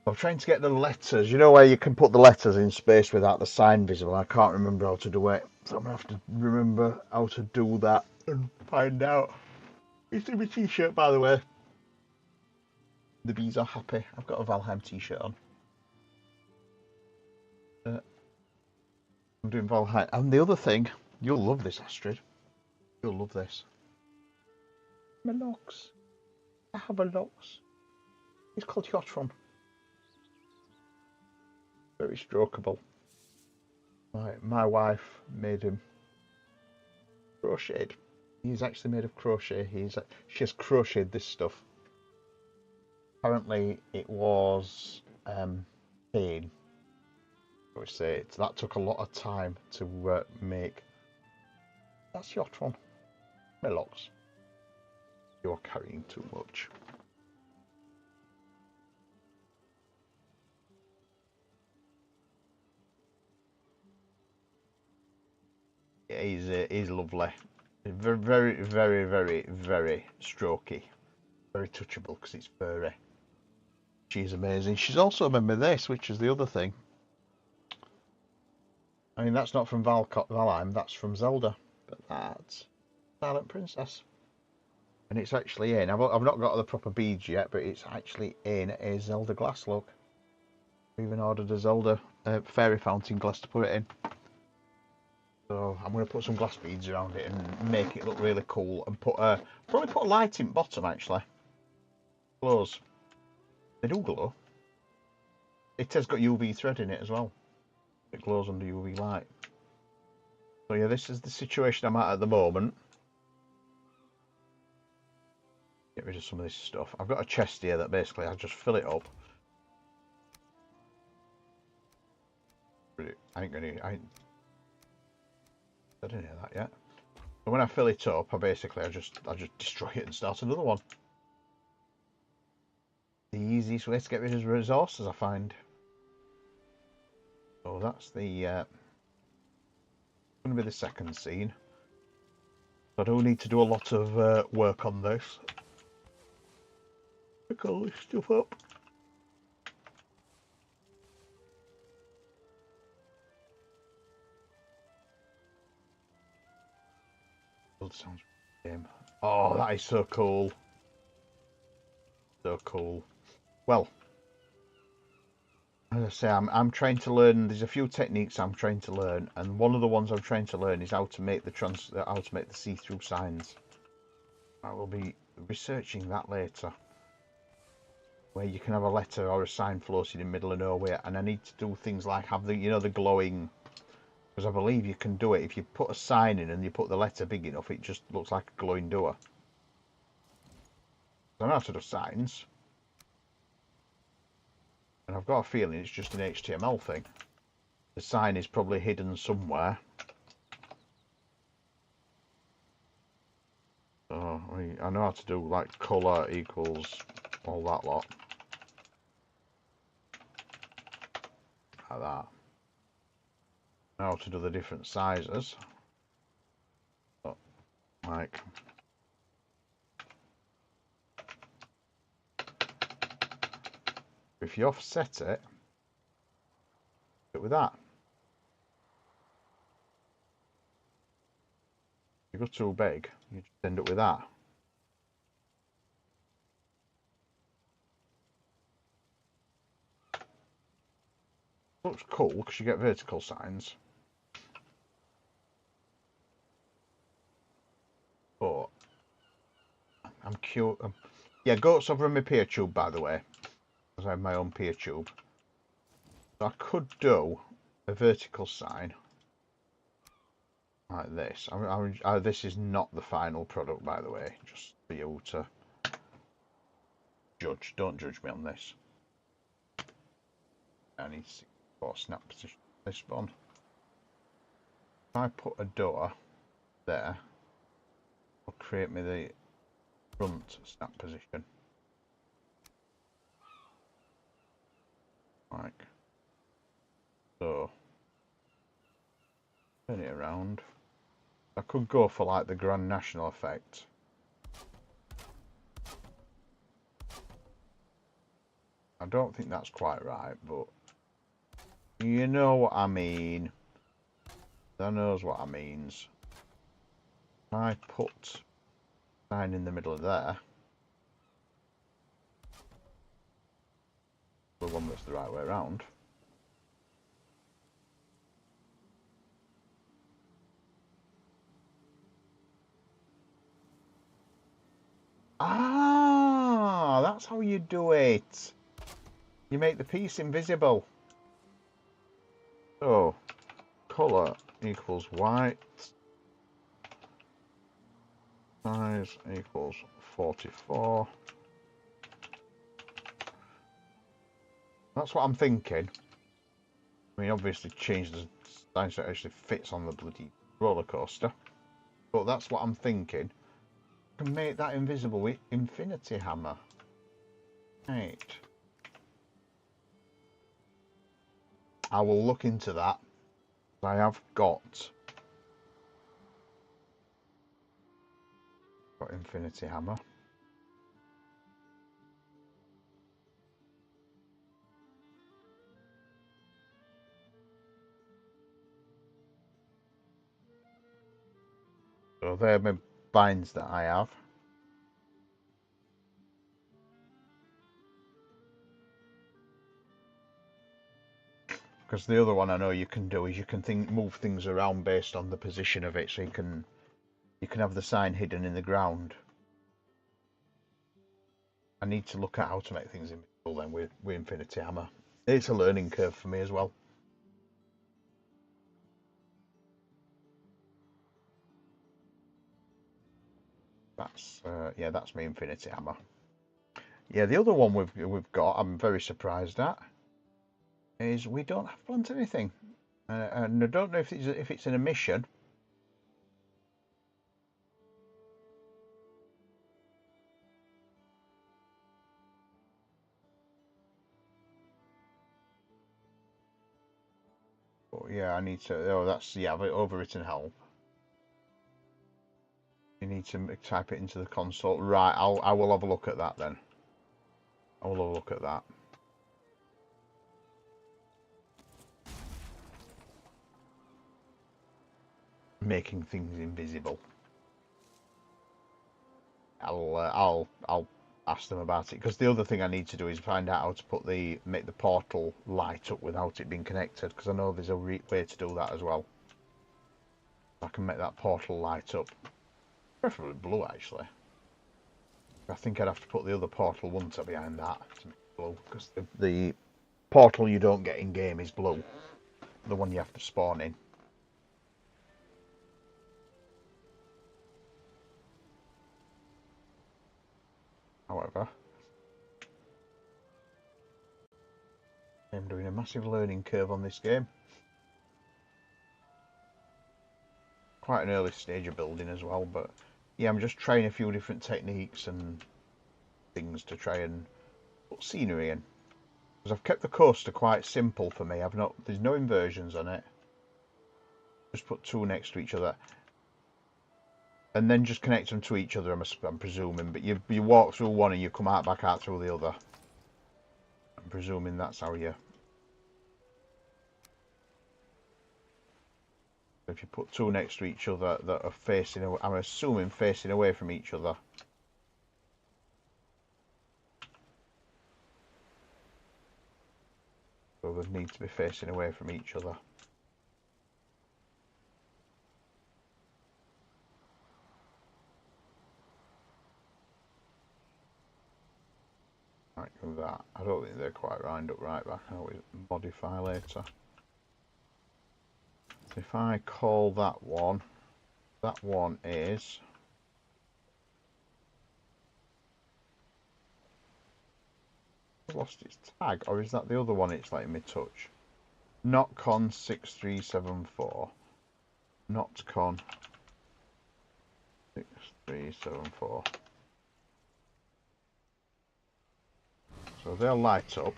I'm trying to get the letters. You know where you can put the letters in space without the sign visible? I can't remember how to do it, so I'm gonna have to remember how to do that and find out. You see my t-shirt, by the way. The bees are happy. I've got a Valheim t-shirt on. I'm doing Valheim. And the other thing, you'll love this, Astrid. You'll love this. My locks. I have a locks. He's called Yotron. Very strokeable. My wife made him crocheted. He's actually made of crochet. She has crocheted this stuff. Apparently it was pain. I would say that took a lot of time to make. That's Yotron. My locks. You're carrying too much. He's lovely. Very, very, very, very, very strokey. Very touchable because it's furry. She's amazing. She's also a member of this, which is the other thing. I mean, that's not from Valheim, that's from Zelda. But that's Silent Princess. And it's actually in. I've not got the proper beads yet, but it's actually in a Zelda glass look. I've even ordered a Zelda fairy fountain glass to put it in. So I'm going to put some glass beads around it and make it look really cool, and probably put a light in bottom actually. Glows. They do glow. It has got UV thread in it as well. It glows under UV light. So yeah, this is the situation I'm at the moment. Get rid of some of this stuff. I've got a chest here that basically I just fill it up. I didn't hear that yet. But when I fill it up, I just destroy it and start another one. The easiest way to get rid of resources, I find. So that's the going to be the second scene. So I do need to do a lot of work on this. Pick all this stuff up. Sounds game. Oh, that is so cool. So cool. Well, as I say, I'm trying to learn. There's a few techniques I'm trying to learn, and one of the ones I'm trying to learn is how to make the see-through signs. I will be researching that later, where you can have a letter or a sign floating in the middle of nowhere, and I need to do things like have the the glowing Because I believe you can do it if you put a sign in and you put the letter big enough, it just looks like a glowing door. I know how to do signs. And I've got a feeling it's just an HTML thing. The sign is probably hidden somewhere. So I know how to do like colour equals all that lot. Like that. I know how to do the different sizes. So, like if you offset it, do it with that. If you go too big, you just end up with that. Looks cool because you get vertical signs. But I'm cute. Yeah, goats over on my peer tube, by the way, because I have my own peer tube. So I could do a vertical sign like this. This is not the final product, by the way, just for you to judge. Don't judge me on this. I need to see what snap position this one. If I put a door there, it'll create me the front snap position. Like so. Turn it around. I could go for like the Grand National effect. I don't think that's quite right, but you know what I mean. That knows what I means. If I put sign in the middle of there, the one that's the right way around. Ah, that's how you do it. You make the piece invisible. So, colour equals white. Size equals 44. That's what I'm thinking. I mean, obviously change the size so it actually fits on the bloody roller coaster. But that's what I'm thinking. I can make that invisible with Infinity Hammer. Right. I will look into that. I have got Infinity Hammer. So they're my binds that I have. Because the other one I know you can do is you can move things around based on the position of it, so you can have the sign hidden in the ground. I need to look at how to make things invisible then with Infinity Hammer. It's a learning curve for me as well. That's yeah, that's my Infinity Hammer. Yeah, the other one we've got, I'm very surprised at, is we don't have plant anything, and I don't know if it's an omission. But yeah, I need to. Oh, that's yeah, I've overwritten help. You need to type it into the console. Right, I will have a look at that then. I will have a look at that. Making things invisible. I'll ask them about it, because the other thing I need to do is find out how to make the portal light up without it being connected, because I know there's a way to do that as well. I can make that portal light up, preferably blue actually. I think I'd have to put the other portal Wunter behind that to make it blue, because the portal you don't get in game is blue, the one you have to spawn in. I'm doing a massive learning curve on this game. Quite an early stage of building as well, but yeah, I'm just trying a few different techniques and things to try and put scenery in. Because I've kept the coaster quite simple for me. There's no inversions on it. Just put two next to each other. And then just connect them to each other, I'm presuming. But you walk through one and you come back out through the other. I'm presuming that's how you... If you put two next to each other that are facing, I'm assuming facing away from each other. So they need to be facing away from each other. Right, with that. I don't think they're quite lined up right back. I'll modify later. So if I call that one is... I've lost its tag, or is that the other one it's letting me touch? NotCon 6374. NotCon 6374. So they'll light up.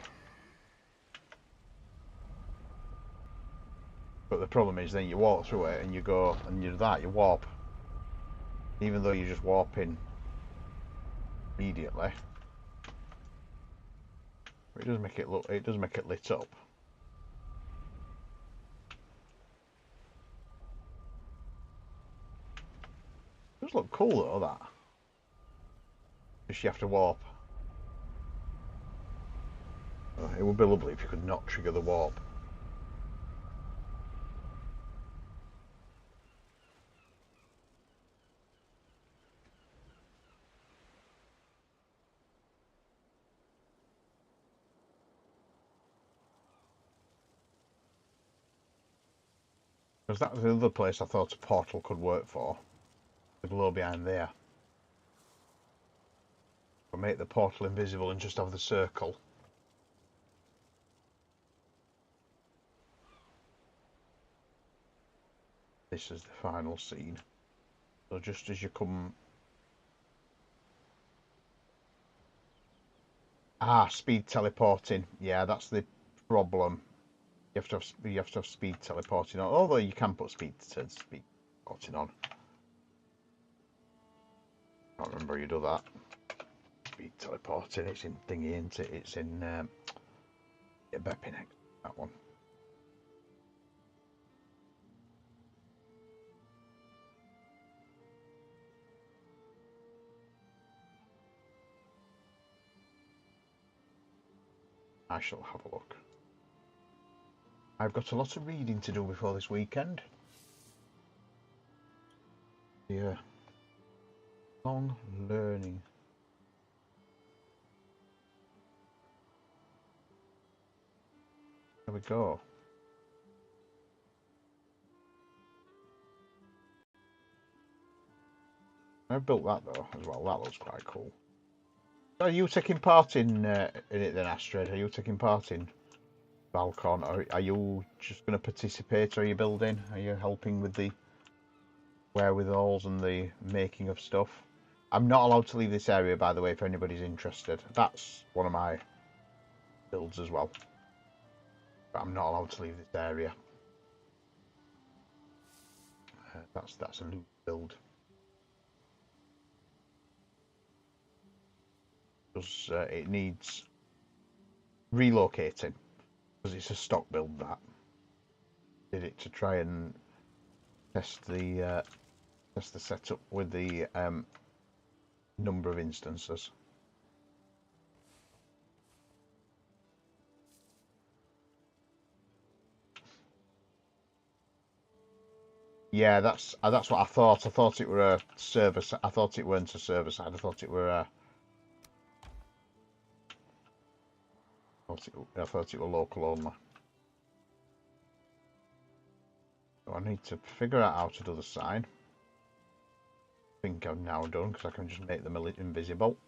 But the problem is then you walk through it and you go and you warp. Even though you're just warping immediately. It does make it lit up. It does look cool though, that. Just you have to warp. It would be lovely if you could not trigger the warp. Because that was the other place I thought a portal could work for. The glow behind there. But make the portal invisible and just have the circle. This is the final scene. So just as you come... speed teleporting. Yeah, that's the problem. You have to have speed teleporting on. Although you can put speed teleporting on. I can't remember how you do that. Speed teleporting. It's in thingy, isn't it? It's in Bepinex. That one. I shall have a look. I've got a lot of reading to do before this weekend. Yeah. Long learning. There we go. I've built that though as well. That looks quite cool. Are you taking part in it then, Astrid? Are you taking part in Val-Con, or are you just going to participate? Or are you building? Are you helping with the wherewithals and the making of stuff? I'm not allowed to leave this area, by the way, if anybody's interested. That's one of my builds as well. But I'm not allowed to leave this area. That's a loot build. Because it needs relocating. Because it's a stock build, that. Did it to try and test the setup with the number of instances. Yeah, that's what I thought. I thought it were a server. I thought it weren't a server side. I thought it were a. I thought it were local only. So I need to figure out how to do the sign. I think I've now done, because I can just make them invisible.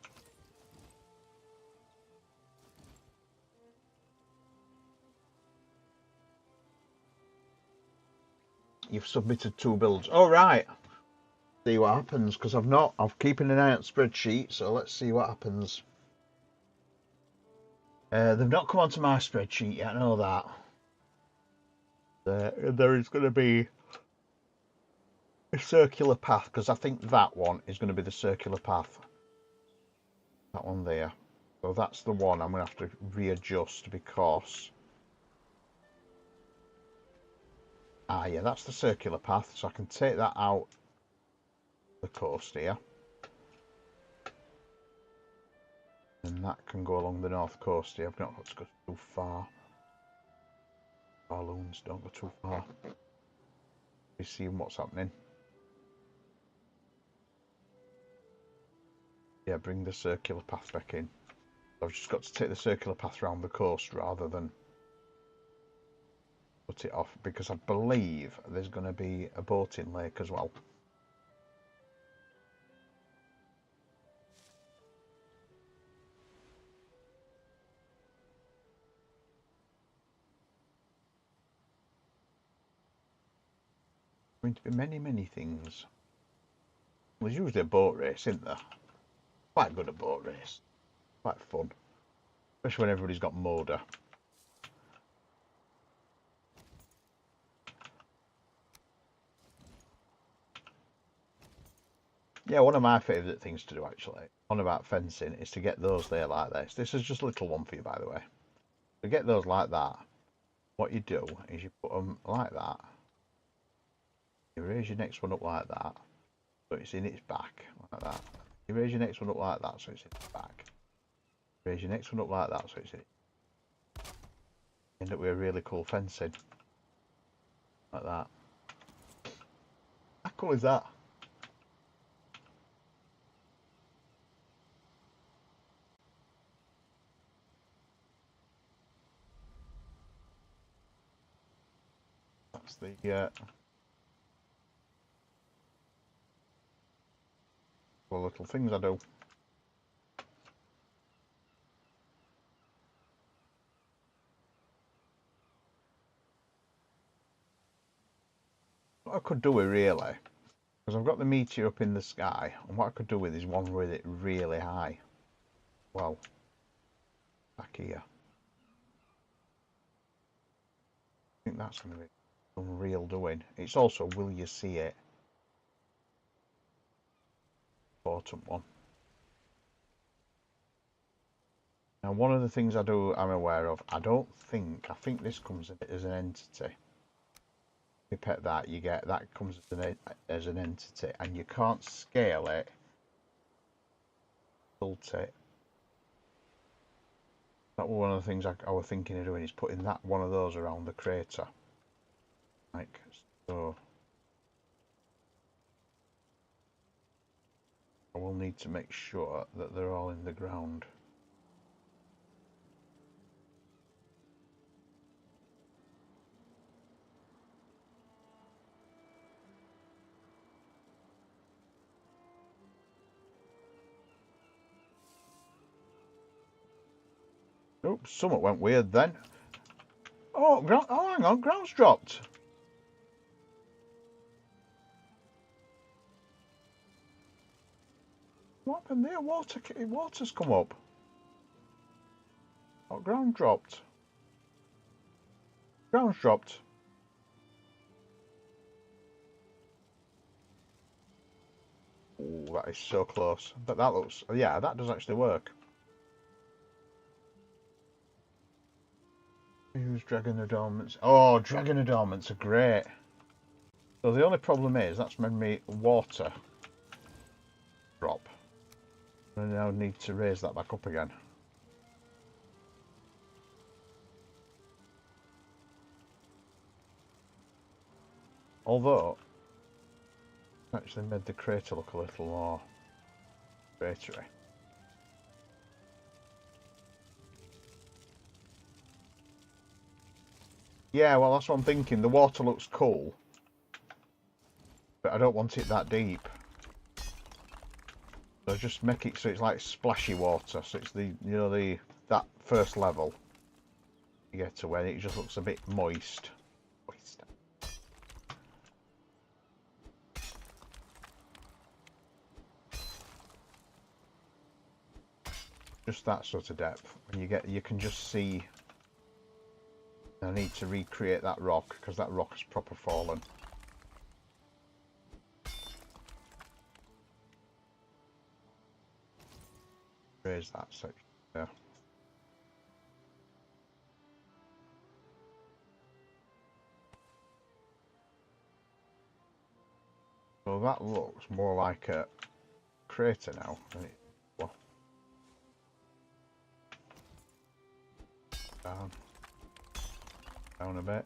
You've submitted 2 builds. All right. See what happens, because I'm keeping an eye on spreadsheet, so let's see what happens. They've not come onto my spreadsheet yet, I know that. There is going to be a circular path, because I think that one is going to be the circular path. That one there. So that's the one I'm going to have to readjust, because... Ah, yeah, that's the circular path, so I can take that out the coast here. And that can go along the north coast here. I've not got to go too far. Balloons, don't go too far. Be seeing what's happening. Yeah, bring the circular path back in. I've just got to take the circular path around the coast rather than put it off, because I believe there's going to be a boating lake as well. Going to be many things. There's usually a boat race, isn't there? Quite good at boat race. Quite fun. Especially when everybody's got motor. Yeah, one of my favourite things to do actually, on about fencing, is to get those there like this. This is just a little one for you, by the way. To get those like that, what you do is you put them like that. You raise your next one up like that, so it's in its back, like that. You raise your next one up like that, so it's in its back. Raise your next one up like that, so it's in its back. End up with a really cool fencing. Like that. How cool is that? That's the little things I do. What I could do with really, because I've got the meteor up in the sky, and what I could do with is one with it really high. Well, back here. I think that's going to be some real doing. It's also, will you see it? Important one. Now, one of the things I'm aware of, I think this comes as an entity. You pet that, you get, that comes as an entity, and you can't scale it, tilt it. That was one of the things I was thinking of doing, is putting that one of those around the crater. Like so. I will need to make sure that they're all in the ground. Oops, something went weird then. Oh, hang on, ground's dropped. What happened there? Water's come up. Oh, ground dropped. Ground's dropped. Oh, that is so close. But that looks, yeah, that does actually work. Use dragon adornments. Oh, dragon adornments are great. So the only problem is that's made me water drop. I now need to raise that back up again. Although, actually made the crater look a little more cratery. Yeah, well, that's what I'm thinking. The water looks cool, but I don't want it that deep. So just make it so it's like splashy water. So it's the, you know, that first level you get to when it just looks a bit moist. just that sort of depth. When you can just see. I need to recreate that rock because that rock has proper fallen. Raise that section there. So that looks more like a crater now. Well, down a bit.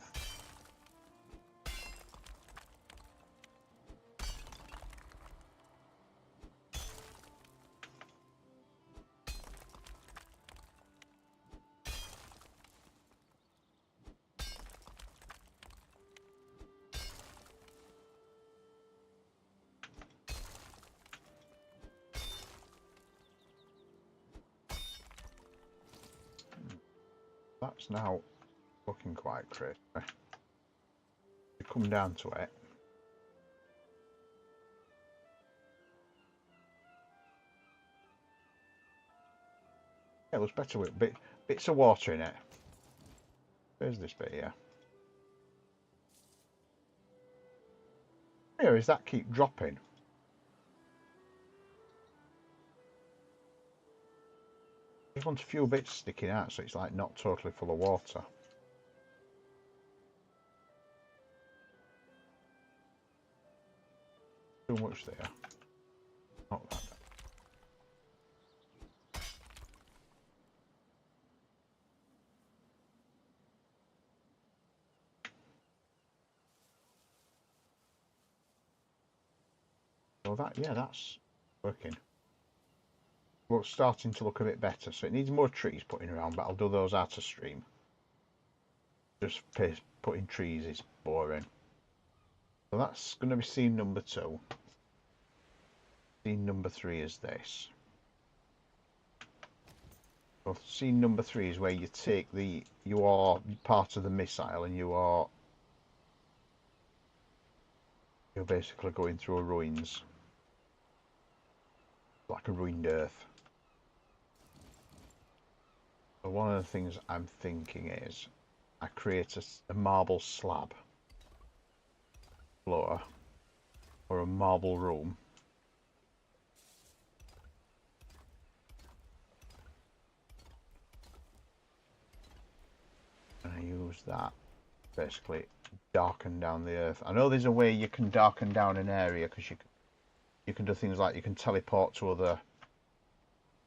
That's now looking quite crazy. You come down to it. It looks better with bits of water in it. Where's this bit here? Here, is that keep dropping? Just want a few bits sticking out so it's like not totally full of water. Too much there. Not that. So that, yeah, that's working. Well, it's starting to look a bit better. So it needs more trees putting around, but I'll do those out of stream. Just putting trees is boring. So that's going to be scene number 2. Scene number 3 is this. So scene number 3 is where you take you are part of the missile and you're basically going through a ruins. Like a ruined earth. So one of the things I'm thinking is I create a marble slab floor or a marble room. And I use that basically darken down the earth. I know there's a way you can darken down an area because you can do things like you can teleport to other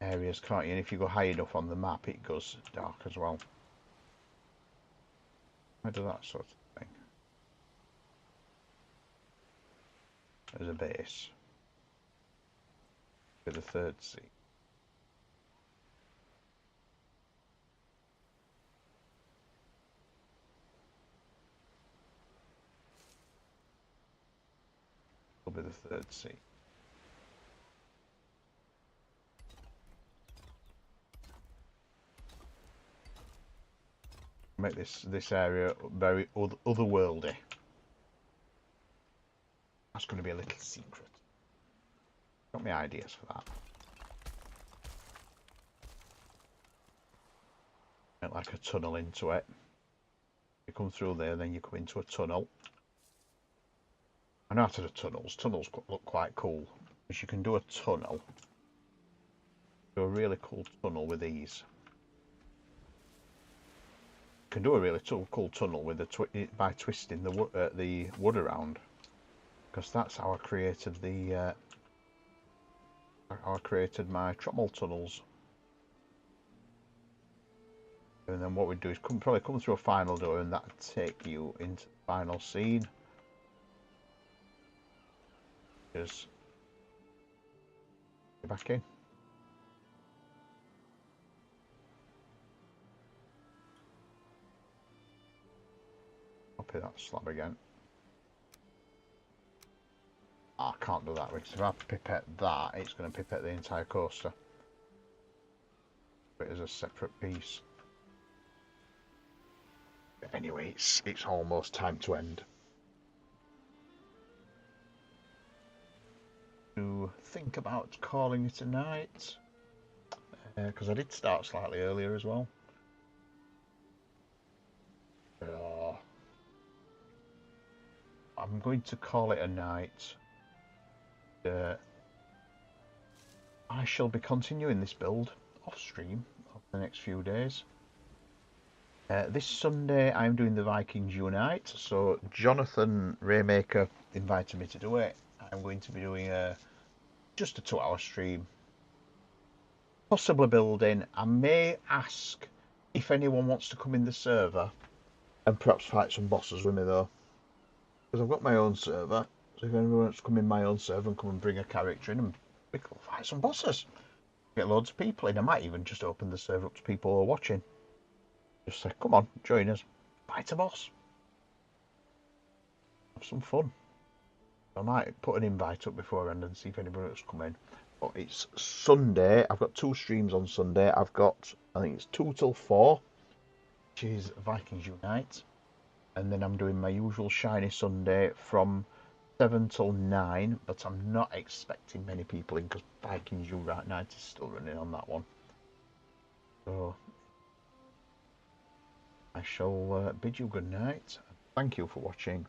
areas, can't you? And if you go high enough on the map, it goes dark as well. I do that sort of thing. As a base. For the third sea. Will be the third sea. Make this area very otherworldly. That's going to be a little secret. Got me ideas for that. Make like a tunnel into it. You come through there, then you come into a tunnel. I know how to do tunnels. Tunnels look quite cool because you can do a tunnel. Do a really cool tunnel with these. You can do a really cool tunnel with by twisting the wood around. Because that's how I created my trommel tunnels. And then what we do is probably come through a final door, and that'll take you into the final scene. Just get back in. Copy that slab again. I can't do that because if I pipette that, it's going to pipette the entire coaster. But as a separate piece. But anyway, it's almost time to end. To think about calling it a night. because I did start slightly earlier as well. I'm going to call it a night. I shall be continuing this build off stream over the next few days. This Sunday I'm doing the Vikings Unite, so Jonathan Raymaker invited me to do it. I'm going to be doing just a 2-hour stream, possibly building. I may ask if anyone wants to come in the server and perhaps fight some bosses with me though, because I've got my own server. So if anyone wants to come in my own server and come and bring a character in, and we can fight some bosses, get loads of people in. I might even just open the server up to people who are watching. Just say, come on, join us, fight a boss, have some fun. I might put an invite up beforehand and see if anybody else come in. But it's Sunday. I've got 2 streams on Sunday. I've got, I think it's 2 till 4, which is Vikings Unite. And then I'm doing my usual shiny Sunday from 7 till 9. But I'm not expecting many people in because Vikings Unite is still running on that one. So I shall bid you good night. Thank you for watching.